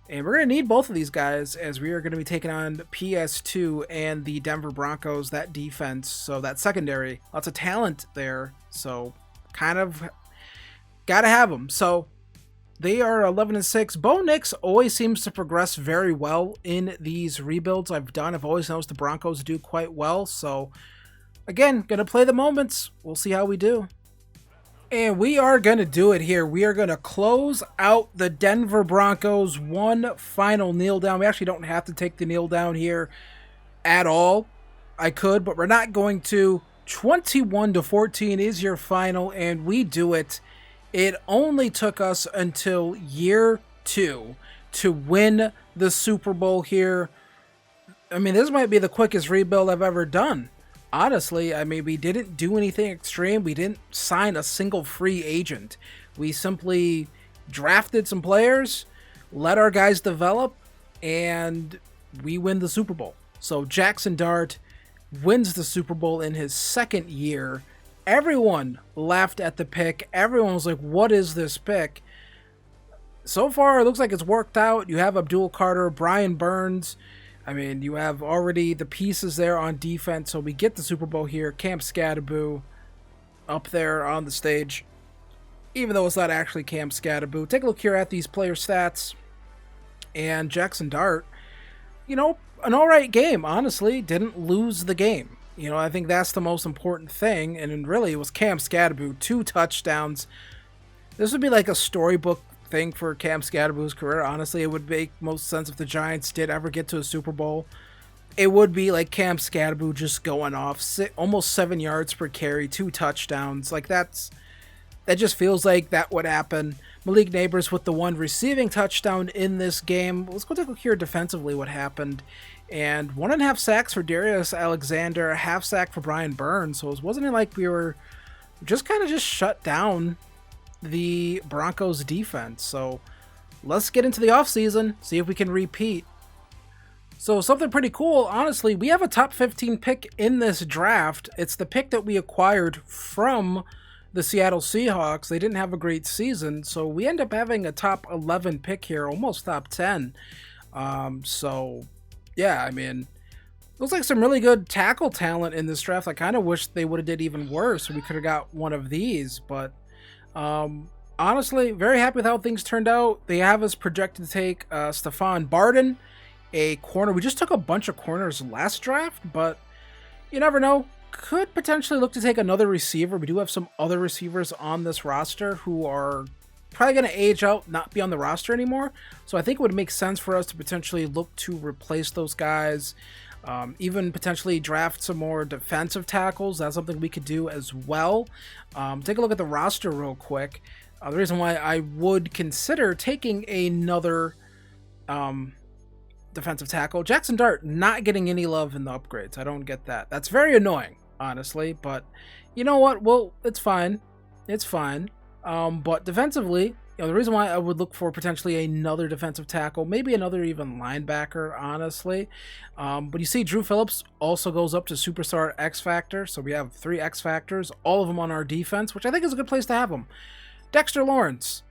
we're going to need both of these guys as we are going to be taking on PS2 and the Denver Broncos, that defense. So that secondary, lots of talent there. So kind of got to have them. So they are 11-6. Bo Nix always seems to progress very well in these rebuilds I've done. I've always noticed the Broncos do quite well. So again, going to play the moments. We'll see how we do. And we are going to do it here. We are going to close out the Denver Broncos. One final kneel down. We actually don't have to take the kneel down here at all. I could, but we're not going to. 21-14 is your final, and we do it. It only took us until year 2 to win the Super Bowl here. I mean, this might be the quickest rebuild I've ever done. Honestly, I mean, we didn't do anything extreme. We didn't sign a single free agent. We simply drafted some players, let our guys develop, and we win the Super Bowl. So Jaxson Dart wins the Super Bowl in his second year. Everyone laughed at the pick. Everyone was like, what is this pick? So far, it looks like it's worked out. You have Abdul Carter, Brian Burns. I mean, you have already the pieces there on defense. So we get the Super Bowl here. Cam Scadaboo up there on the stage, even though it's not actually Cam Scadaboo. Take a look here at these player stats. And Jaxson Dart, you know, an alright game, honestly. Didn't lose the game. You know, I think that's the most important thing. And really, it was Cam Scadaboo, 2 touchdowns. This would be like a storybook thing for Cam Scadaboo's career. Honestly, it would make most sense if the Giants did ever get to a Super Bowl. It would be like Cam Scadaboo just going off, almost 7 yards per carry, 2 touchdowns. Like that just feels like that would happen. Malik Neighbors with the 1 receiving touchdown in this game. Let's go take a look here defensively what happened. And 1.5 sacks for Darius Alexander, a half sack for Brian Burns. So it wasn't like we were just kind of just shut down the Broncos defense. So let's get into the offseason, see if we can repeat. So something pretty cool, honestly, we have a top 15 pick in this draft. It's the pick that we acquired from the Seattle Seahawks. They didn't have a great season, so we end up having a top 11 pick here, almost top 10. So yeah, I mean, looks like some really good tackle talent in this draft. I kind of wish they would have did even worse. We could have got one of these, but honestly, very happy with how things turned out. They have us projected to take Stephon Barden, a corner. We just took a bunch of corners last draft, but you never know. Could potentially look to take another receiver. We do have some other receivers on this roster who are probably going to age out, not be on the roster anymore. So I think it would make sense for us to potentially look to replace those guys. Even potentially draft some more defensive tackles. That's something we could do as well. Take a look at the roster real quick. The reason why I would consider taking another defensive tackle. Jaxson Dart not getting any love in the upgrades. I don't get that. That's very annoying, honestly. But you know what? Well, it's fine. It's fine. But defensively, you know, the reason why I would look for potentially another defensive tackle, maybe another even linebacker, honestly. But you see Drew Phillips also goes up to Superstar X Factor. So we have 3 X Factors, all of them on our defense, which I think is a good place to have them. Dexter Lawrence.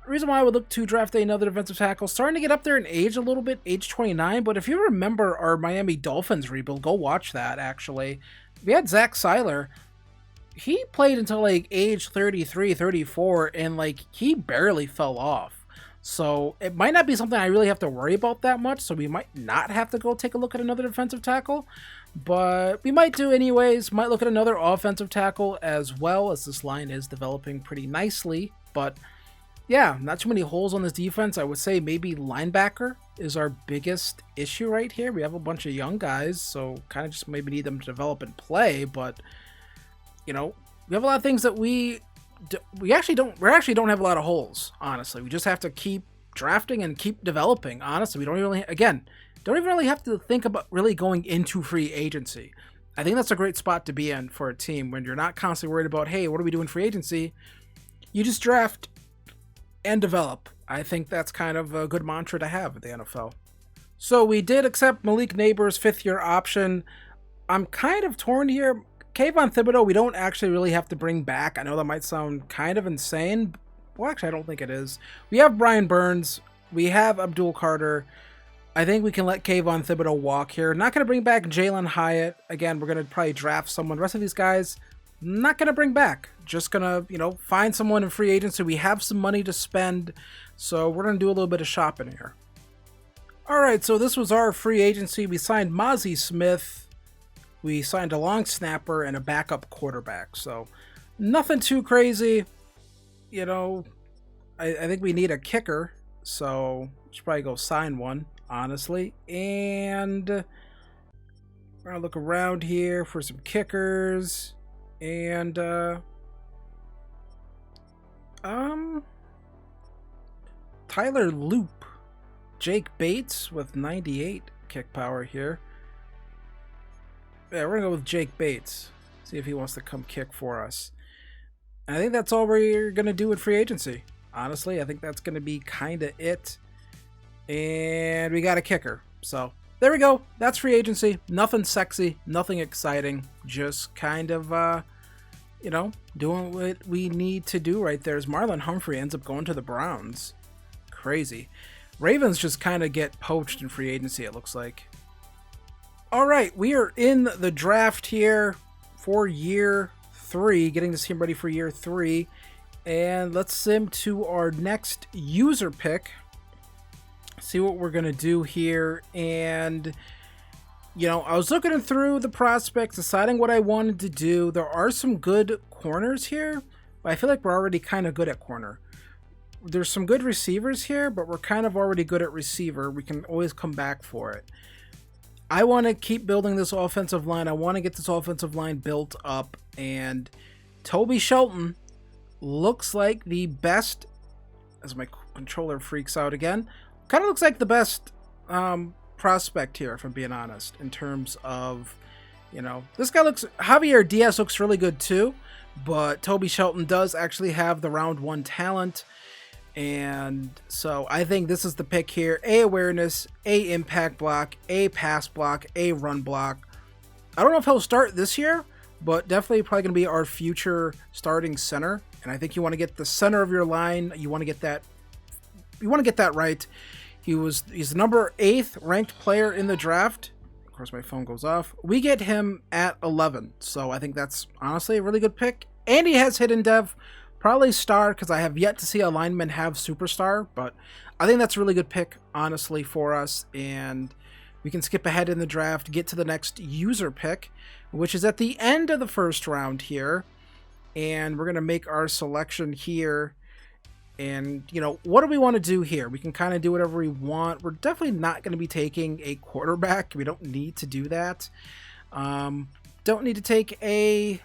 The reason why I would look to draft another defensive tackle, starting to get up there in age a little bit, age 29. But if you remember our Miami Dolphins rebuild, go watch that, actually. We had Zach Seiler. He played until like age 33, 34, and like he barely fell off. So it might not be something I really have to worry about that much. So we might not have to go take a look at another defensive tackle, but we might do anyways. Might look at another offensive tackle as well, as this line is developing pretty nicely. But yeah, not too many holes on this defense. I would say maybe linebacker is our biggest issue right here. We have a bunch of young guys, so kind of just maybe need them to develop and play, but you know, we have a lot of things that we actually don't have a lot of holes, honestly. We just have to keep drafting and keep developing. Honestly, we don't even really have to think about really going into free agency. I think that's a great spot to be in for a team when you're not constantly worried about, hey, what do we do in free agency? You just draft and develop. I think that's kind of a good mantra to have at the NFL. So we did accept Malik Neighbors' 5th-year option. I'm kind of torn here. Kayvon Thibodeau, we don't actually really have to bring back. I know that might sound kind of insane. Well, actually, I don't think it is. We have Brian Burns. We have Abdul Carter. I think we can let Kayvon Thibodeau walk here. Not going to bring back Jalen Hyatt. Again, we're going to probably draft someone. The rest of these guys, not going to bring back. Just going to, you know, find someone in free agency. We have some money to spend, so we're going to do a little bit of shopping here. All right, so this was our free agency. We signed Mozzie Smith. We signed a long snapper and a backup quarterback. So nothing too crazy. You know, I think we need a kicker. So should probably go sign one, honestly. And we're going to look around here for some kickers. And Tyler Loop. Jake Bates with 98 kick power here. Yeah, we're going to go with Jake Bates. See if he wants to come kick for us. And I think that's all we're going to do with free agency. Honestly, I think that's going to be kind of it. And we got a kicker. So there we go. That's free agency. Nothing sexy, nothing exciting. Just kind of, you know, doing what we need to do right there. As Marlon Humphrey ends up going to the Browns. Crazy. Ravens just kind of get poached in free agency, it looks like. All right, we are in the draft here for year 3, getting this team ready for year 3. And let's sim to our next user pick. See what we're going to do here. And, you know, I was looking through the prospects, deciding what I wanted to do. There are some good corners here, but I feel like we're already kind of good at corner. There's some good receivers here, but we're kind of already good at receiver. We can always come back for it. I want to keep building this offensive line. I want to get this offensive line built up. And Toby Shelton looks like the best, as my controller freaks out again, kind of looks like the best prospect here, if I'm being honest, in terms of, you know, this guy looks, Javier Diaz looks really good too, but Toby Shelton does actually have the round 1 talent. And so I think this is the pick here. A awareness, A impact block, A pass block, A run block. I don't know if he'll start this year, but definitely probably going to be our future starting center. And I think you want to get the center of your line. You want to get that. You want to get that right. He's the number 8th ranked player in the draft. Of course, my phone goes off. We get him at 11. So I think that's honestly a really good pick. And he has hidden dev. Probably star, because I have yet to see a lineman have superstar, but I think that's a really good pick, honestly, for us. And we can skip ahead in the draft, get to the next user pick, which is at the end of the first round here. And we're going to make our selection here. And, you know, what do we want to do here? We can kind of do whatever we want. We're definitely not going to be taking a quarterback. We don't need to do that. Don't need to take a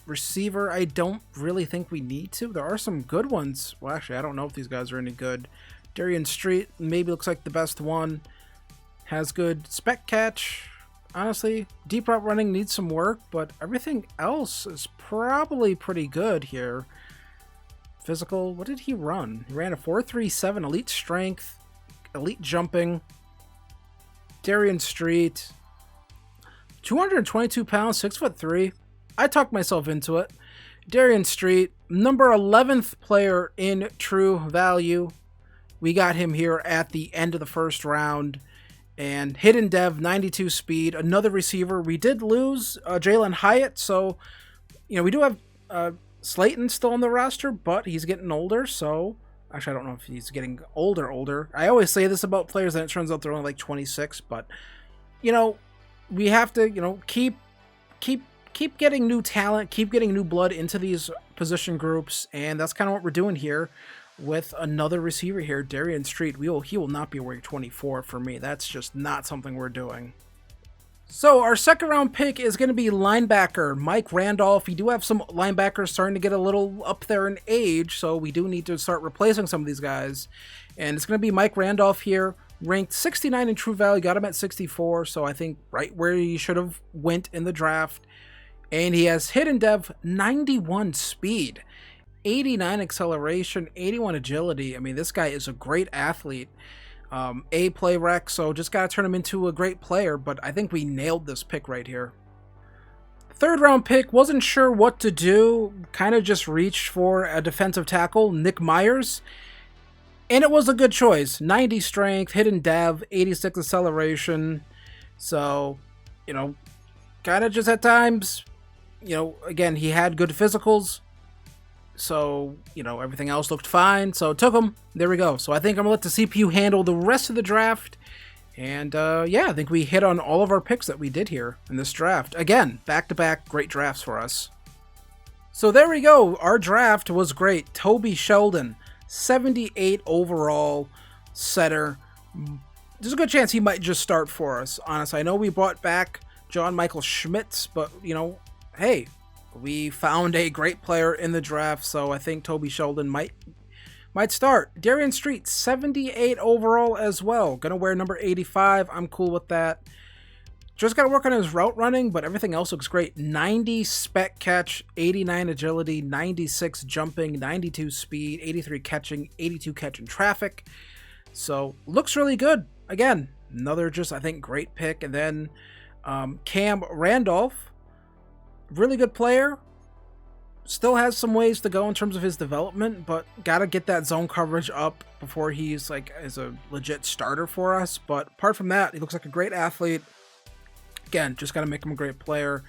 receiver. I don't really think we need to. There are some good ones. Well, actually, I don't know if these guys are any good. Darian Street maybe looks like the best one. Has good spec catch. Honestly, deep route running needs some work, but everything else is probably pretty good here. Physical, what did he run? He ran a 4.37, elite strength, elite jumping. Darian Street, 222 pounds, 6'3". I talked myself into it. Darian Street, number 11th player in true value. We got him here at the end of the first round. And hidden dev, 92 speed, another receiver. We did lose Jalen Hyatt, so, you know, we do have Slayton still on the roster, but he's getting older, so actually I don't know if he's getting older. I always say this about players, and it turns out they're only like 26, but, you know, we have to, you know, keep getting new talent, keep getting new blood into these position groups, and that's kind of what we're doing here with another receiver here, Darian Street. He will not be wearing 24 for me. That's just not something we're doing. So our second round pick is going to be linebacker Mike Randolph. We do have some linebackers starting to get a little up there in age, so we do need to start replacing some of these guys. And it's going to be Mike Randolph here, ranked 69 in true value, got him at 64, so I think right where he should have went in the draft. And he has hidden dev, 91 speed, 89 acceleration, 81 agility. I mean, this guy is a great athlete. A play rec, so just got to turn him into a great player, but I think we nailed this pick right here. Third round pick, wasn't sure what to do, kind of just reached for a defensive tackle, Nick Myers, and it was a good choice. 90 strength, hidden dev, 86 acceleration, so, you know, kind of just at times, you know, again, he had good physicals, so, you know, everything else looked fine, so took him. There we go. So I think I'm going to let the CPU handle the rest of the draft. And, yeah, I think we hit on all of our picks that we did here in this draft. Again, back-to-back great drafts for us. So there we go. Our draft was great. Toby Sheldon, 78 overall setter. There's a good chance he might just start for us, honestly. I know we brought back John Michael Schmitz, but, you know, hey, we found a great player in the draft, so I think Toby Sheldon might start. Darian Street, 78 overall as well. Gonna wear number 85. I'm cool with that. Just gotta work on his route running, but everything else looks great. 90 spec catch, 89 agility, 96 jumping, 92 speed, 83 catching, 82 catch in traffic. So looks really good. Again, another just, I think, great pick. And then Cam Randolph, really good player. Still has some ways to go in terms of his development, but gotta get that zone coverage up before he's like is a legit starter for us. But apart from that, he looks like a great athlete. Again, just gotta make him a great player.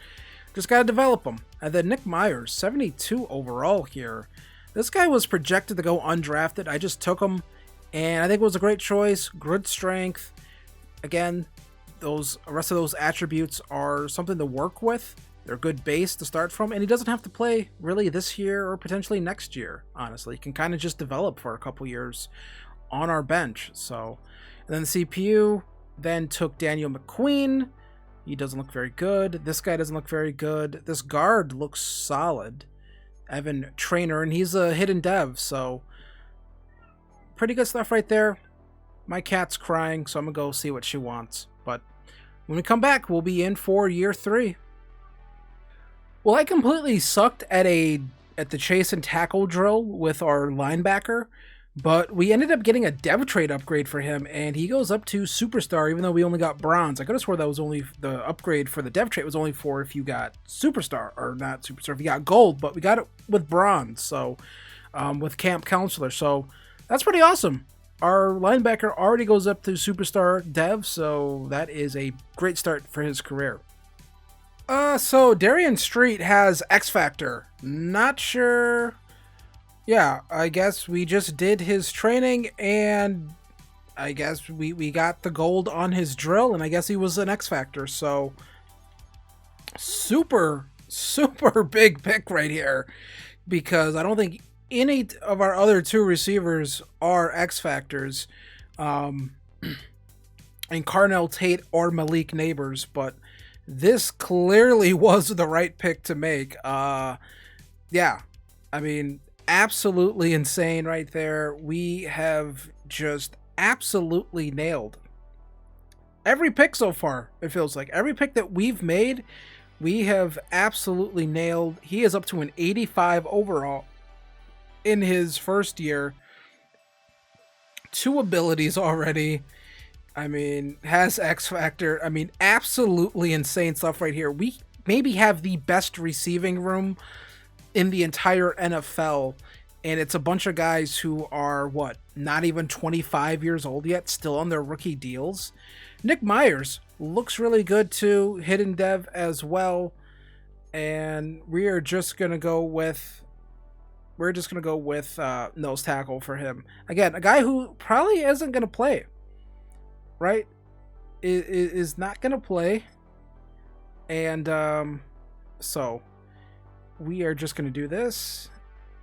Just gotta develop him. And then Nick Myers, 72 overall here. This guy was projected to go undrafted. I just took him, and I think it was a great choice. Good strength. Again, those rest of those attributes are something to work with. They're a good base to start from, and he doesn't have to play really this year or potentially next year, honestly. He can kind of just develop for a couple years on our bench. So, and then the CPU then took Daniel McQueen. He doesn't look very good. This guy doesn't look very good. This guard looks solid. Evan Trainer, and he's a hidden dev, so pretty good stuff right there. My cat's crying, so I'm going to go see what she wants. But when we come back, we'll be in for year 3. Well, I completely sucked at the chase and tackle drill with our linebacker, but we ended up getting a dev trade upgrade for him, and he goes up to superstar, even though we only got bronze. I could have swore that was only the upgrade for the dev trade was only for if you got superstar, or not superstar, if you got gold, but we got it with bronze, so with camp counselor. So that's pretty awesome. Our linebacker already goes up to superstar dev, so that is a great start for his career. So Darian Street has X Factor. Not sure. Yeah, I guess we just did his training, and I guess we got the gold on his drill, and I guess he was an X Factor. So super big pick right here, because I don't think any of our other 2 receivers are X Factors, and Carnell Tate or Malik Neighbors, but this clearly was the right pick to make. Yeah, I mean, absolutely insane right there. We have just absolutely nailed every pick so far. It feels like every pick that we've made, we have absolutely nailed. He is up to an 85 overall in his first year. 2 abilities already. I mean, has X Factor. I mean, absolutely insane stuff right here. We maybe have the best receiving room in the entire NFL, and it's a bunch of guys who are, not even 25 years old yet, still on their rookie deals. Nick Myers looks really good too, hidden dev as well, and we are just going to go with nose tackle for him. Again, a guy who probably isn't going to play. Right, is not gonna play, and so we are just gonna do this,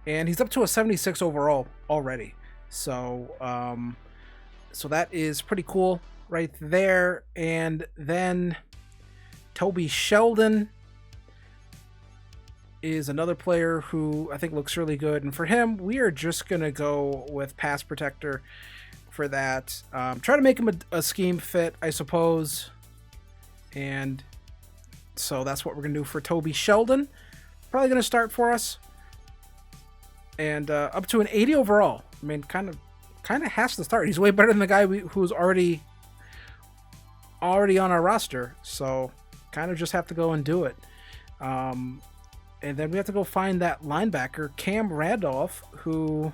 and he's up to a 76 overall already. So so that is pretty cool right there. And then Toby Sheldon is another player who I think looks really good, and for him, we are just gonna go with pass protector for that. Try to make him a scheme fit, I suppose. And so that's what we're going to do for Toby Sheldon. Probably going to start for us. And up to an 80 overall. I mean, kind of has to start. He's way better than the guy who's already on our roster. So kind of just have to go and do it. And then we have to go find that linebacker, Cam Randolph, who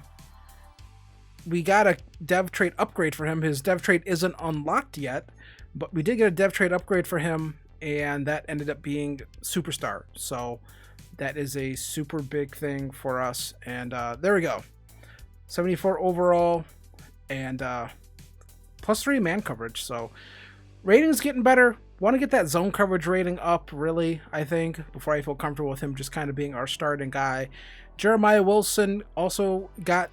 we got a dev trait upgrade for him. His dev trait isn't unlocked yet, but we did get a dev trait upgrade for him, and that ended up being superstar. So that is a super big thing for us. And there we go. 74 overall and +3 man coverage. So rating's getting better. Want to get that zone coverage rating up, really, I think, before I feel comfortable with him just kind of being our starting guy. Jeremiah Wilson also got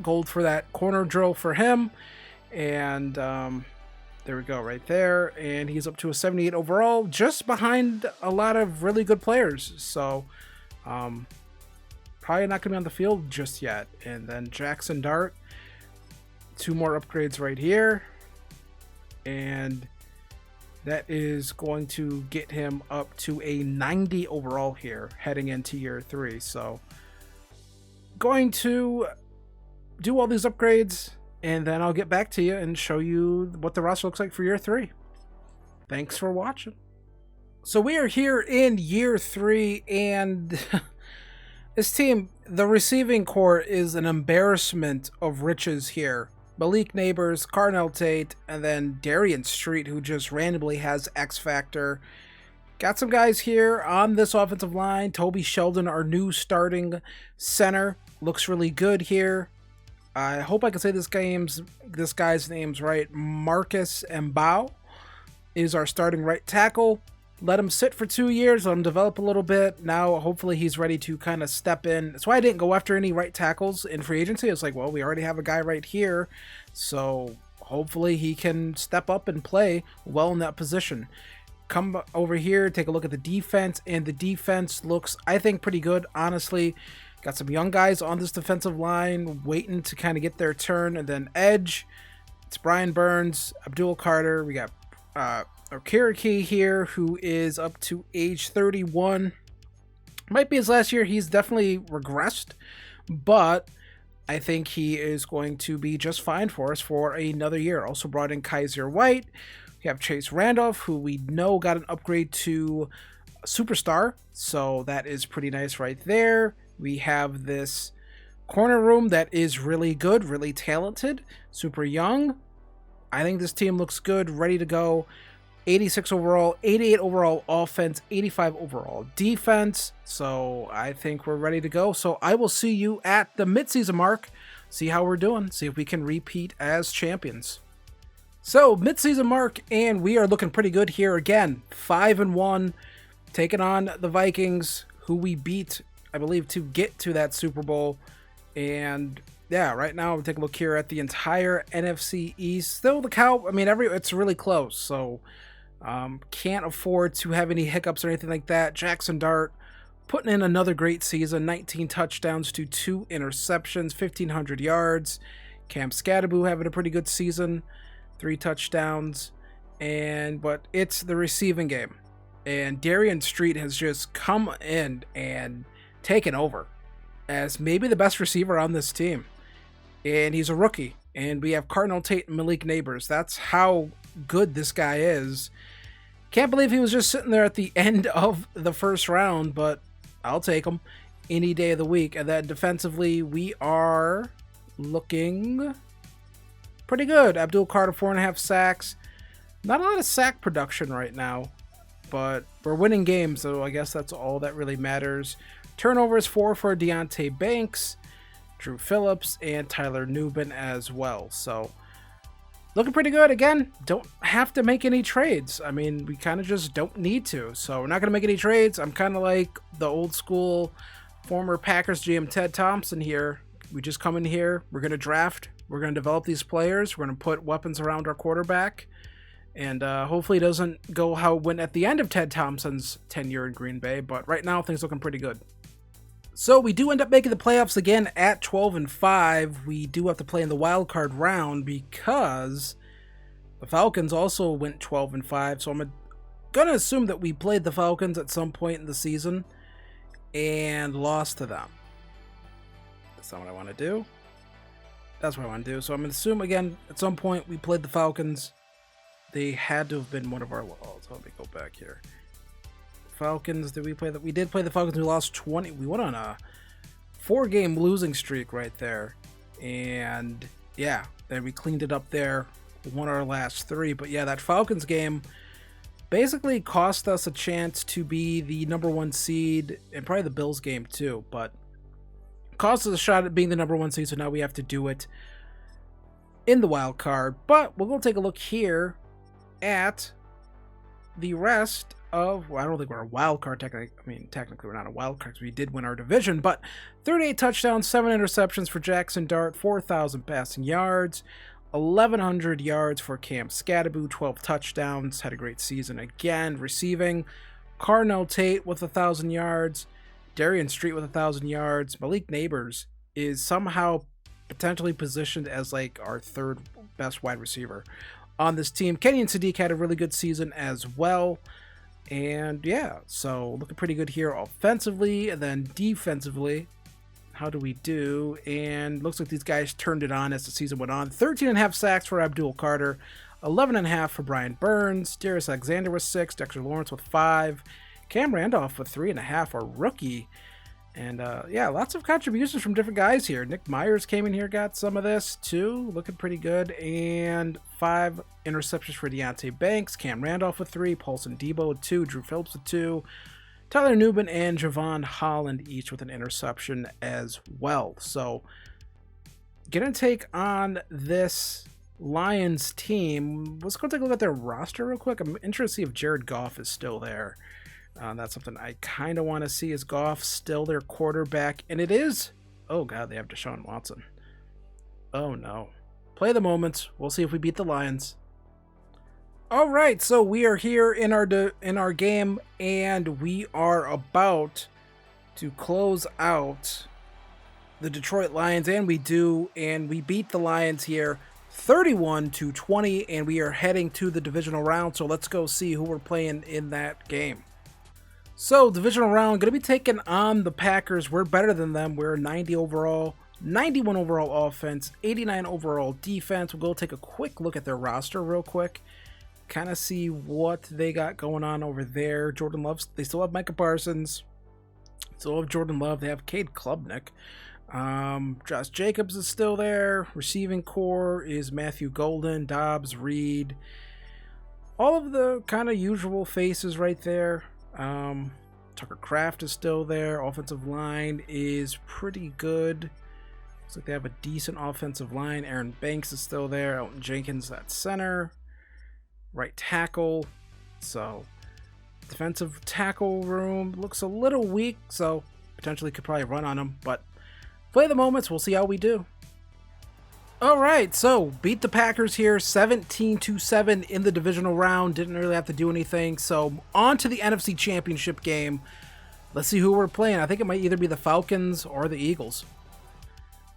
gold for that corner drill for him. And there we go right there. And he's up to a 78 overall, just behind a lot of really good players. So probably not going to be on the field just yet. And then Jaxson Dart, 2 more upgrades right here. And that is going to get him up to a 90 overall here heading into year 3. So going to do all these upgrades and then I'll get back to you and show you what the roster looks like for year 3. Thanks for watching. So we are here in year 3, and this team, the receiving core is an embarrassment of riches here. Malik Neighbors, Carnell Tate, and then Darian Street, who just randomly has X Factor. Got some guys here on this offensive line. Toby Sheldon, our new starting center, looks really good here. I hope I can say this guy's name's right. Marcus Mbao is our starting right tackle. Let him sit for 2 years, let him develop a little bit. Now, hopefully, he's ready to kind of step in. That's why I didn't go after any right tackles in free agency. It's like, well, we already have a guy right here, so hopefully he can step up and play well in that position. Come over here, take a look at the defense, and the defense looks, I think, pretty good, honestly. Got some young guys on this defensive line waiting to kind of get their turn. And then edge, it's Brian Burns, Abdul Carter. We got Okiriki here, who is up to age 31. Might be his last year. He's definitely regressed, but I think he is going to be just fine for us for another year. Also brought in Kaiser White. We have Chase Randolph, who we know got an upgrade to Superstar, so that is pretty nice right there. We have this corner room that is really good, really talented, super young. I think this team looks good, ready to go. 86 overall, 88 overall offense, 85 overall defense. So I think we're ready to go. So I will see you at the midseason mark, see how we're doing, see if we can repeat as champions. So midseason mark, and we are looking pretty good here again. 5-1, taking on the Vikings, who we beat, I believe, to get to that Super Bowl. And yeah, right now we'll take a look here at the entire NFC East. Still it's really close. So can't afford to have any hiccups or anything like that. Jaxson Dart putting in another great season. 19 touchdowns to 2 interceptions, 1,500 yards. Cam Scatteraboo having a pretty good season. 3 touchdowns. But it's the receiving game. And Darian Street has just come in and taken over as maybe the best receiver on this team. And he's a rookie. And we have Carnell Tate and Malik Neighbors. That's how good this guy is. Can't believe he was just sitting there at the end of the first round, but I'll take him any day of the week. And then defensively, we are looking pretty good. Abdul Carter, 4.5 sacks. Not a lot of sack production right now, but we're winning games, so I guess that's all that really matters. Turnovers, 4 for Deontay Banks, Drew Phillips, and Tyler Nubin as well. So looking pretty good. Again, don't have to make any trades. I mean, we kind of just don't need to. So we're not going to make any trades. I'm kind of like the old school former Packers GM Ted Thompson here. We just come in here. We're going to draft. We're going to develop these players. We're going to put weapons around our quarterback. And hopefully it doesn't go how it went at the end of Ted Thompson's tenure in Green Bay. But right now, things looking pretty good. So we do end up making the playoffs again at 12-5. We do have to play in the wild card round because the Falcons also went 12-5. So I'm gonna assume that we played the Falcons at some point in the season and lost to them. That's not what I want to do. That's what I want to do. So I'm gonna assume again at some point we played the Falcons. They had to have been one of our. Oh, so let me go back here. Falcons, did we play that? We did play the Falcons. We lost 20. We went on a 4-game losing streak right there. And yeah, then we cleaned it up there. Won our last 3. But yeah, that Falcons game basically cost us a chance to be the #1 seed, and probably the Bills game too. But cost us a shot at being the #1 seed, so now we have to do it in the wild card. But we're going to take a look here at the rest of, well, I don't think we're a wild card technically. I mean, technically we're not a wild card because we did win our division, but 38 touchdowns, 7 interceptions for Jaxson Dart, 4,000 passing yards, 1,100 yards for Cam Scatteraboo, 12 touchdowns, had a great season again. Receiving, Carnell Tate with 1,000 yards, Darian Street with 1,000 yards. Malik Neighbors is somehow potentially positioned as like our 3rd best wide receiver on this team. Kenyon Sadiq had a really good season as well. And yeah, so looking pretty good here offensively. And then defensively, How do we do? And looks like these guys turned it on as the season went on. 13.5 sacks for Abdul Carter, 11.5 for Brian Burns. Darius Alexander with 6, Dexter Lawrence with 5, Cam Randolph with 3.5, a rookie. And yeah, lots of contributions from different guys here. Nick Myers came in here, got some of this too, looking pretty good. And 5 interceptions for Deontay Banks, Cam Randolph with 3, Paulson Debo with 2, Drew Phillips with 2, Tyler Newman and Javon Holland each with an interception as well. So, gonna take on this Lions team. Let's go take a look at their roster real quick. I'm interested to see if Jared Goff is still there. That's something I kind of want to see. Is Goff still their quarterback? And it is. Oh, God, they have Deshaun Watson. Oh, no. Play the moments. We'll see if we beat the Lions. All right, so we are here in our game, and we are about to close out the Detroit Lions, and we beat the Lions here 31-20, and we are heading to the divisional round. So let's go see who we're playing in that game. So divisional round, going to be taking on the Packers. We're better than them. We're 90 overall, 91 overall offense, 89 overall defense. We'll go take a quick look at their roster real quick. Kind of see what they got going on over there. Jordan Love, they still have Micah Parsons. Still have Jordan Love. They have Cade Klubnik. Josh Jacobs is still there. Receiving core is Matthew Golden, Dobbs, Reed. All of the kind of usual faces right there. Tucker Kraft is still there. Offensive line is pretty good. Looks like they have a decent offensive line. Aaron Banks is still there. Elton Jenkins at center. Right tackle. So defensive tackle room looks a little weak, so potentially could probably run on them, but play the moments. We'll see how we do. All right, so beat the Packers here 17-7 in the divisional round. Didn't really have to do anything. So on to the NFC Championship game. Let's see who we're playing. I think it might either be the Falcons or the Eagles.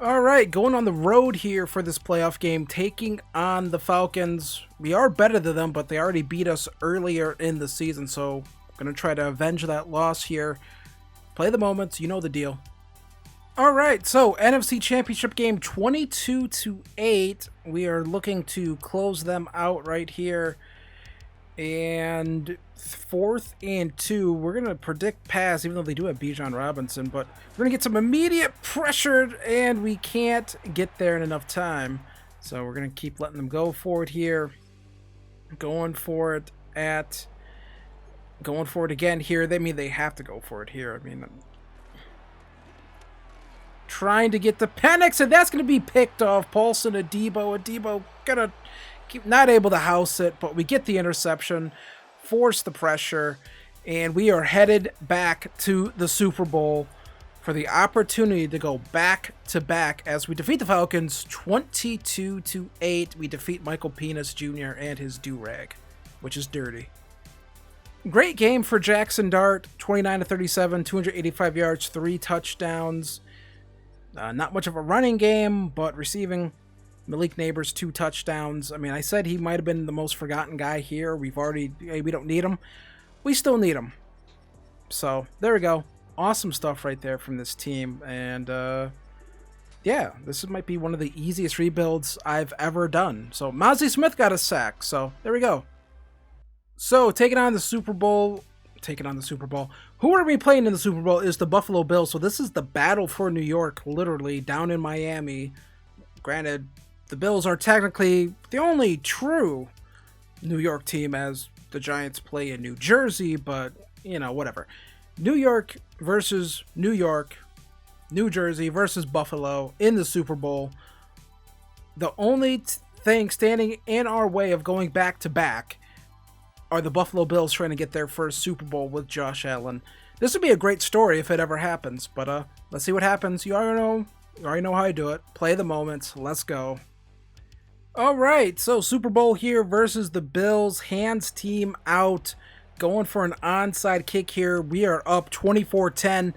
All right, going on the road here for this playoff game, taking on the Falcons. We are better than them, but they already beat us earlier in the season, so I'm going to try to avenge that loss here. Play the moments, you know the deal. All right, so NFC Championship game 22-8. We are looking to close them out right here. And 4th and 2, we're going to predict pass, even though they do have Bijan Robinson, but we're going to get some immediate pressure, and we can't get there in enough time. So we're going to keep letting them go for it here. Going for it again here. They mean they have to go for it here. I mean, trying to get the Penix, and that's going to be picked off. Paulson Adebo going to not able to house it, but we get the interception, force the pressure, and we are headed back to the Super Bowl for the opportunity to go back-to-back as we defeat the Falcons 22-8. We defeat Michael Penis Jr. and his do-rag, which is dirty. Great game for Jaxson Dart, 29-37, 285 yards, 3 touchdowns. Not much of a running game, but receiving, Malik Neighbors 2 touchdowns. I mean, I said he might have been the most forgotten guy here. We don't need him. We still need him. So there we go. Awesome stuff right there from this team. And yeah, this might be one of the easiest rebuilds I've ever done. So Mozzie Smith got a sack. So there we go. So taking on the Super Bowl. Who are we playing in the Super Bowl is the Buffalo Bills. So this is the battle for New York, literally down in Miami. Granted, the Bills are technically the only true New York team, as the Giants play in New Jersey, but, you know, whatever. New York versus New York, New Jersey versus Buffalo in the Super Bowl. The only thing standing in our way of going back-to-back are the Buffalo Bills trying to get their first Super Bowl with Josh Allen. This would be a great story if it ever happens, but let's see what happens. You already know how I do it. Play the moments. Let's go. All right, so Super Bowl here versus the Bills. Hands team out. Going for an onside kick here. We are up 24-10.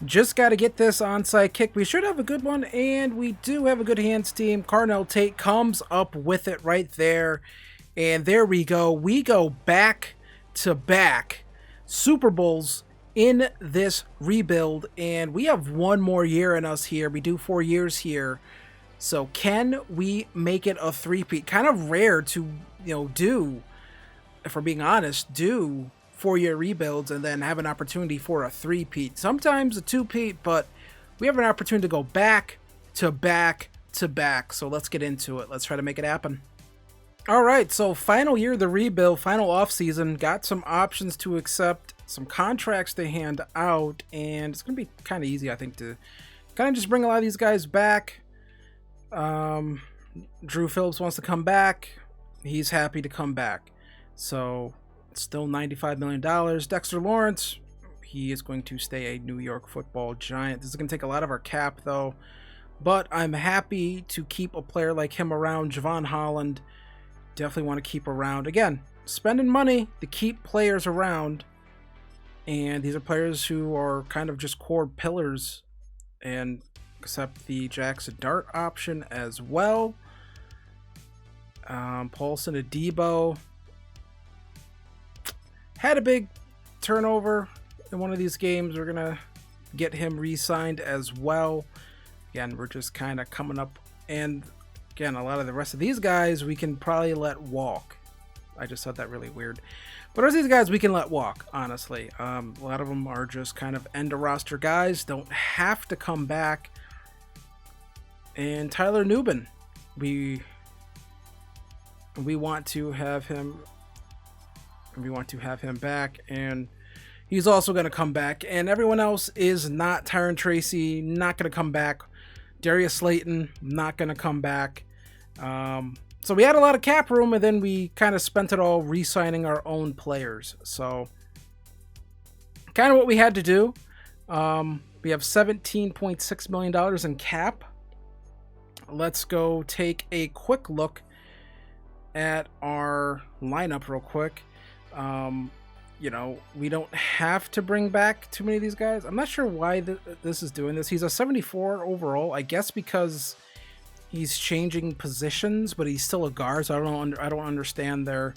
Just got to get this onside kick. We should have a good one, and we do have a good hands team. Carnell Tate comes up with it right there. And there we go. We go back to back Super Bowls in this rebuild, and we have one more year in us here. We do 4 years here. So can we make it a three-peat? Kind of rare to, do, if we're being honest, do 4-year rebuilds and then have an opportunity for a three-peat. Sometimes a two-peat, but we have an opportunity to go back to back to back. So let's get into it. Let's try to make it happen. All right, so final year of the rebuild, final offseason, got some options to accept, some contracts to hand out, and it's going to be kind of easy, I think, to kind of just bring a lot of these guys back. Drew Phillips wants to come back. He's happy to come back. So it's still $95 million. Dexter Lawrence, he is going to stay a New York Football Giant. This is going to take a lot of our cap, though. But I'm happy to keep a player like him around. Javon Holland, definitely want to keep around. Again, spending money to keep players around. And these are players who are kind of just core pillars, and accept the Jaxson Dart option as well. Paulson Adebo had a big turnover in one of these games. We're gonna get him re-signed as well. Again, we're just kind of coming up, and again, a lot of the rest of these guys we can probably let walk. I just said that really weird. But the rest of these guys we can let walk, honestly. A lot of them are just kind of end-of-roster guys, don't have to come back. And Tyler Nubin, we want to have him. We want to have him back, and he's also going to come back. And everyone else is not. Tyron Tracy, not going to come back. Darius Slayton, not going to come back. So we had a lot of cap room, and then we kind of spent it all re-signing our own players. So kind of what we had to do. We have $17.6 million in cap. Let's go take a quick look at our lineup real quick. We don't have to bring back too many of these guys. I'm not sure why this is doing this. He's a 74 overall, I guess because he's changing positions, but he's still a guard, so I don't understand their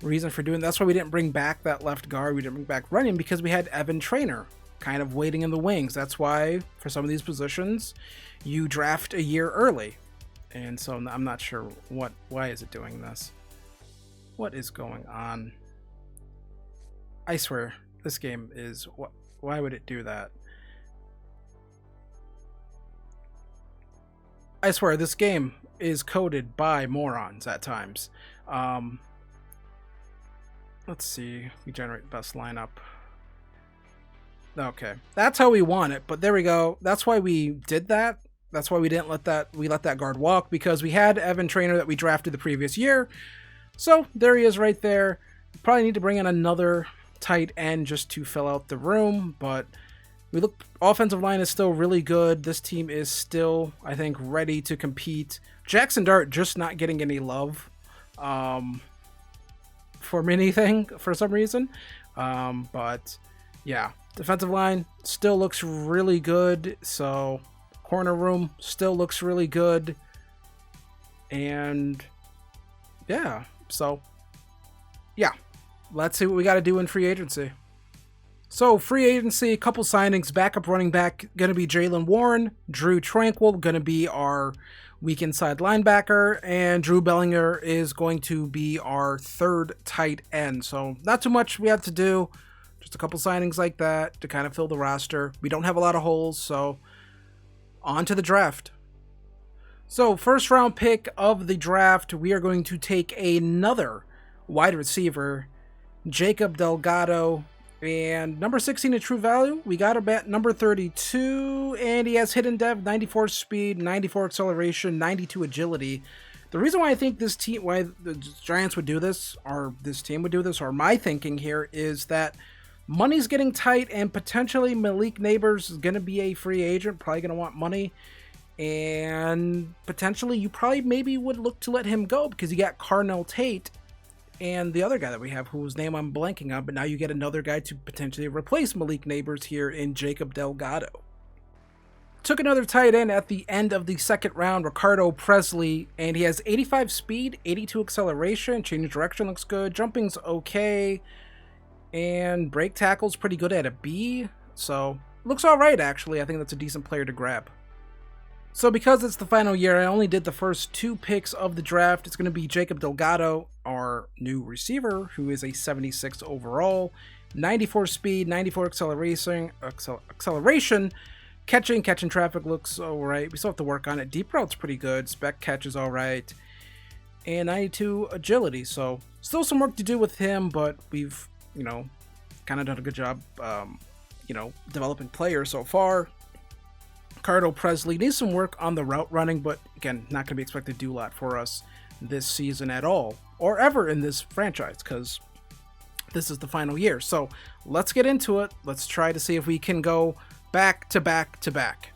reason for doing that. That's why we didn't bring back that left guard. We didn't bring back running because we had Evan Traynor kind of waiting in the wings. That's why for some of these positions you draft a year early. And so I'm not sure why is it doing this? What is going on? I swear this game is, why would it do that? I swear this game is coded by morons at times. Let's see. We generate best lineup. Okay, that's how we want it, but there we go. That's why we did that. That's why we didn't let that guard walk, because we had Evan Traynor that we drafted the previous year. So there he is right there. Probably need to bring in another tight end just to fill out the room, but offensive line is still really good. This team is still, I think, ready to compete. Jaxson Dart just not getting any love for anything for some reason. But yeah, defensive line still looks really good. So corner room still looks really good. And yeah, so yeah, let's see what we got to do in free agency. So free agency, a couple signings. Backup running back going to be Jaylen Warren. Drew Tranquil going to be our weak inside linebacker, and Drew Bellinger is going to be our third tight end. So not too much we have to do. Just a couple signings like that to kind of fill the roster. We don't have a lot of holes, so on to the draft. So first round pick of the draft, we are going to take another wide receiver, Jacob Delgado. And number 16 in true value, we got him at number 32, and he has hidden depth, 94 speed, 94 acceleration, 92 agility. The reason why I think why the Giants would do this, or this team would do this, or my thinking here, is that money's getting tight, and potentially Malik Neighbors is going to be a free agent, probably going to want money, and potentially you probably maybe would look to let him go because you got Carnell Tate and the other guy that we have, whose name I'm blanking on, but now you get another guy to potentially replace Malik Neighbors here in Jacob Delgado. Took another tight end at the end of the second round, Ricardo Presley, and he has 85 speed, 82 acceleration, change of direction looks good, jumping's okay, And break tackle's pretty good at a B, so looks all right, actually. I think that's a decent player to grab. So because it's the final year, I only did the first 2 picks of the draft. It's going to be Jacob Delgado, our new receiver, who is a 76 overall, 94 speed, 94 acceleration. Catching traffic looks all right. We still have to work on it. Deep route's pretty good. Spec catch is all right. And 92 agility. So still some work to do with him, but we've, kind of done a good job, developing players so far. Cardo Presley needs some work on the route running, but again, not going to be expected to do a lot for us this season at all, or ever in this franchise, because this is the final year. So let's get into it. Let's try to see if we can go back to back to back.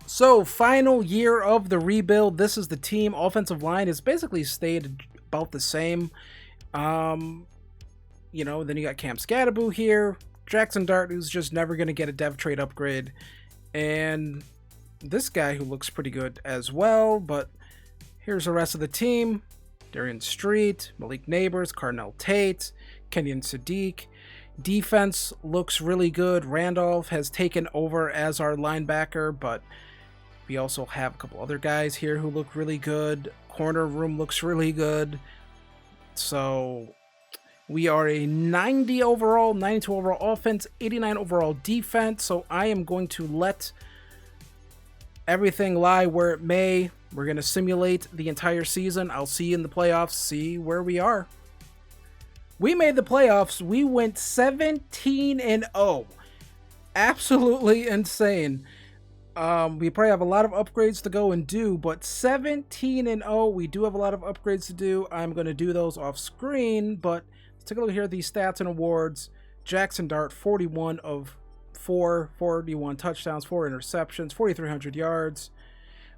So final year of the rebuild. This is the team. Offensive line has basically stayed about the same. Then you got Cam Scadaboo here, Jaxson Dart, who's just never going to get a dev trade upgrade, and this guy who looks pretty good as well. But here's the rest of the team. Darian Street, Malik Neighbors, Carnell Tate, Kenyon Sadiq. Defense looks really good. Randolph has taken over as our linebacker, but we also have a couple other guys here who look really good. Corner room looks really good. So we are a 90 overall, 92 overall offense, 89 overall defense. So I am going to let everything lie where it may. We're going to simulate the entire season. I'll see you in the playoffs, see where we are. We made the playoffs. We went 17-0. Absolutely insane. We probably have a lot of upgrades to go and do, but 17-0. We do have a lot of upgrades to do. I'm going to do those off screen, but let's take a look here at these stats and awards. Jaxson Dart, 41 of 4, 41 touchdowns, 4 interceptions, 4,300 yards.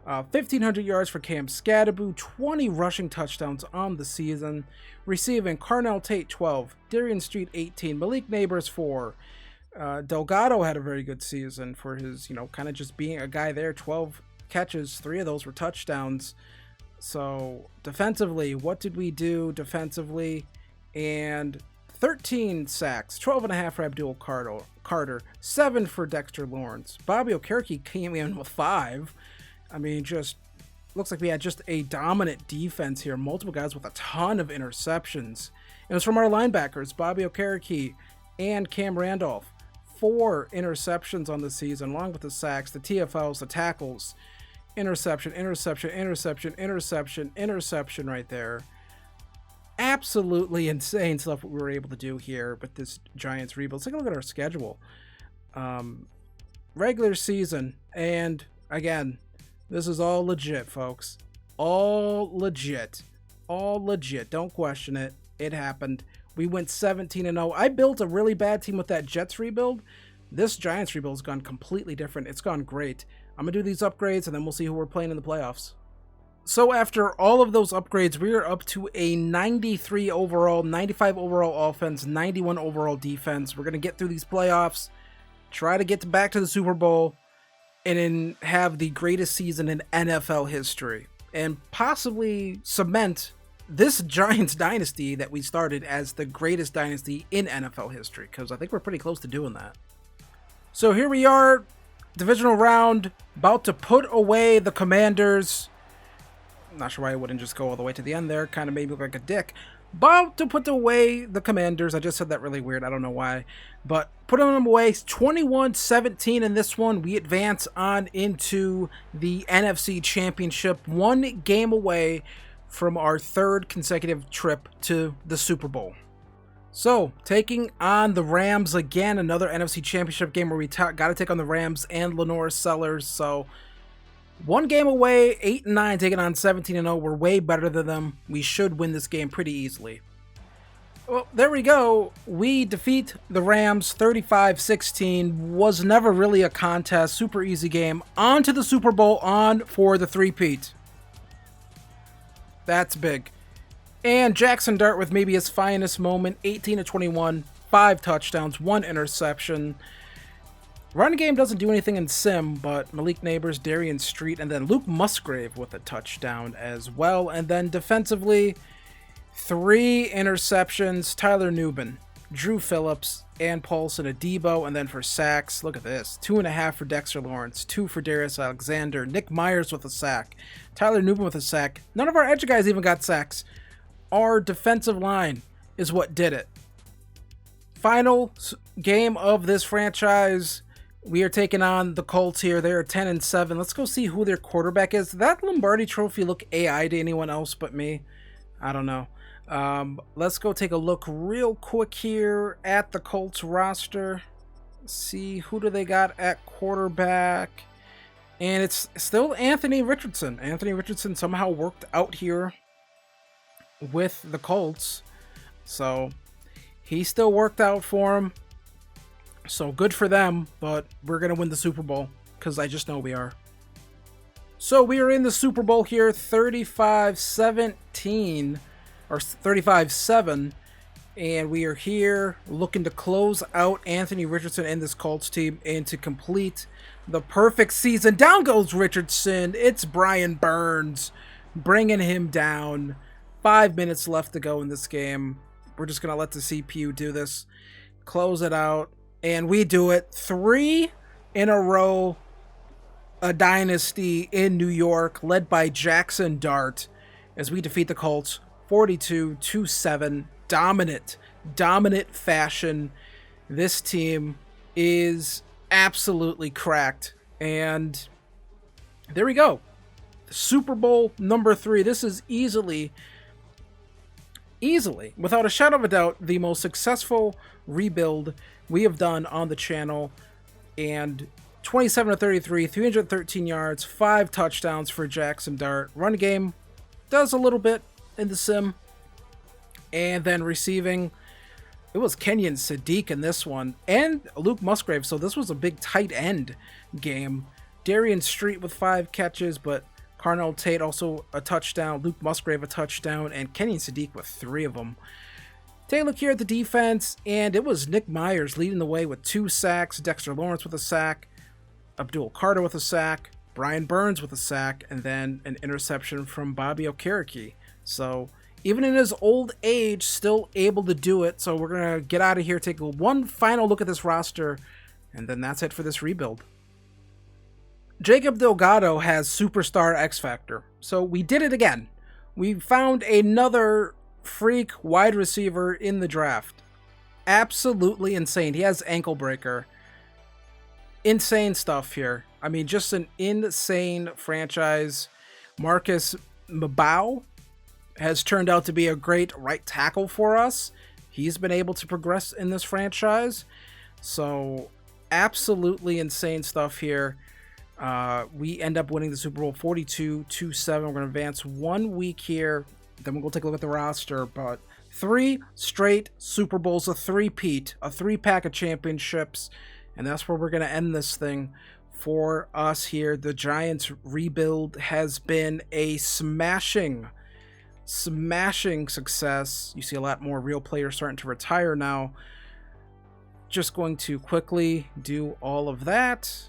1,500 yards for Cam Scadaboo, 20 rushing touchdowns on the season. Receiving, Carnell Tate, 12, Darian Street, 18, Malik Neighbors, 4. Delgado had a very good season for his, kind of just being a guy there. 12 catches, 3 of those were touchdowns. So defensively, what did we do defensively? And 13 sacks, 12.5 for Abdul Carter, 7 for Dexter Lawrence. Bobby Okereke came in with 5. I mean, just looks like we had just a dominant defense here. Multiple guys with a ton of interceptions. It was from our linebackers, Bobby Okereke and Cam Randolph. 4 interceptions on the season, along with the sacks, the TFLs, the tackles. Interception right there. Absolutely insane stuff what we were able to do here with this Giants rebuild. Let's take a look at our schedule. Regular season, and again, this is all legit, folks. All legit. Don't question it. It happened. We went 17-0. I built a really bad team with that Jets rebuild. This Giants rebuild has gone completely different. It's gone great. I'm going to do these upgrades, and then we'll see who we're playing in the playoffs. So after all of those upgrades, we are up to a 93 overall, 95 overall offense, 91 overall defense. We're going to get through these playoffs, try to get back to the Super Bowl, and then have the greatest season in NFL history, and possibly cement this Giants dynasty that we started as the greatest dynasty in NFL history, because I think we're pretty close to doing that. So here we are, divisional round, about to put away the Commanders. I'm not sure why I wouldn't just go all the way to the end there, kind of made me look like a dick. About to put away the Commanders. I just said that really weird. I don't know why. But putting them away, 21-17 in this one. We advance on into the NFC Championship. 1 game away from our 3rd consecutive trip to the Super Bowl. So, taking on the Rams again. Another NFC Championship game where we got to take on the Rams and Lenore Sellers. So, 1 game away, 8-9, taking on 17-0. We're way better than them. We should win this game pretty easily. Well, there we go. We defeat the Rams 35-16. Was never really a contest. Super easy game. On to the Super Bowl, on for the three-peat. That's big. And Jaxson Dart with maybe his finest moment. 18-21, 5 touchdowns, 1 interception. Run game doesn't do anything in Sim, but Malik Neighbors, Darian Street, and then Luke Musgrave with a touchdown as well. And then defensively, 3 interceptions. Tyler Nubin, Drew Phillips, and Paulson, Adebo, and then for sacks, look at this. 2.5 for Dexter Lawrence, 2 for Darius Alexander, Nick Myers with a sack, Tyler Newman with a sack. None of our edge guys even got sacks. Our defensive line is what did it. Final game of this franchise. We are taking on the Colts here. They're 10-7. Let's go see who their quarterback is. Did that Lombardi trophy look AI to anyone else but me? I don't know. Let's go take a look real quick here at the Colts roster. See who do they got at quarterback. And it's still Anthony Richardson. Anthony Richardson somehow worked out here with the Colts. So he still worked out for him. So good for them, but we're going to win the Super Bowl because I just know we are. So we are in the Super Bowl here, 35-17 or 35-7, and we are here looking to close out Anthony Richardson and this Colts team and to complete the perfect season. Down goes Richardson. It's Brian Burns bringing him down. 5 minutes left to go in this game. We're just going to let the CPU do this. Close it out. And we do it 3 in a row. A dynasty in New York led by Jaxson Dart as we defeat the Colts 42-7. Dominant fashion. This team is absolutely cracked. And there we go. Super Bowl number 3. This is easily, without a shadow of a doubt, the most successful rebuild we have done on the channel. And 27-33, 313 yards, 5 touchdowns for Jaxson Dart. Run game does a little bit in the sim. And then receiving, it was Kenyon Sadiq in this one, and Luke Musgrave, so this was a big tight end game. Darian Street with 5 catches, but Carnell Tate also a touchdown, Luke Musgrave a touchdown, and Kenyon Sadiq with 3 of them. Take a look here at the defense, and it was Nick Myers leading the way with 2 sacks, Dexter Lawrence with a sack, Abdul Carter with a sack, Brian Burns with a sack, and then an interception from Bobby Okereke. So even in his old age, still able to do it. So we're going to get out of here, take one final look at this roster, and then that's it for this rebuild. Jacob Delgado has Superstar X Factor. So we did it again. We found another freak wide receiver in the draft. Absolutely insane. He has ankle breaker. Insane stuff here. I mean, just an insane franchise. Marcus Mabau has turned out to be a great right tackle for us. He's been able to progress in this franchise. So absolutely insane stuff here. We end up winning the Super Bowl 42-7. We're going to advance 1 week here. Then we'll go take a look at the roster. But 3 straight Super Bowls, a three-peat, a 3-pack of championships. And that's where we're going to end this thing for us here. The Giants rebuild has been a smashing success. You see a lot more real players starting to retire now. Just going to quickly do all of that.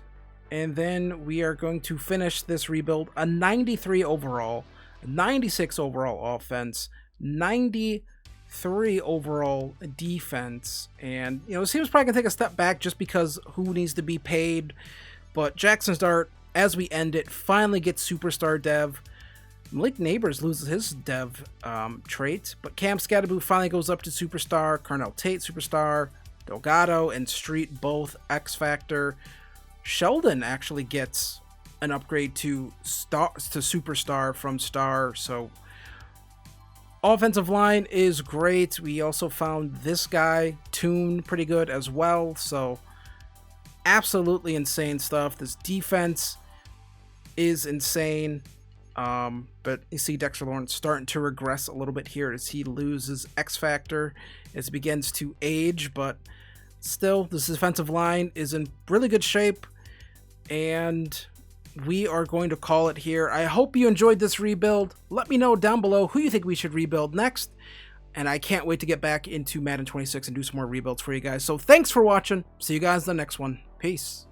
And then we are going to finish this rebuild a 93 overall, 96 overall offense, 93 overall defense. And, you know, this team's probably going to take a step back just because who needs to be paid. But Jaxson Dart, as we end it, finally gets Superstar Dev. Malik Neighbors loses his Dev trait. But Cam Scatterboo finally goes up to Superstar. Carnell Tate, Superstar. Delgado and Street, both X Factor. Sheldon actually gets an upgrade to Superstar from Star. So offensive line is great. We also found this guy, Toon, pretty good as well. So absolutely insane stuff. This defense is insane. But you see Dexter Lawrence starting to regress a little bit here as he loses X Factor as he begins to age. But still, this defensive line is in really good shape. And we are going to call it here. I hope you enjoyed this rebuild. Let me know down below who you think we should rebuild next. And I can't wait to get back into Madden 26 and do some more rebuilds for you guys. So thanks for watching. See you guys in the next one. Peace.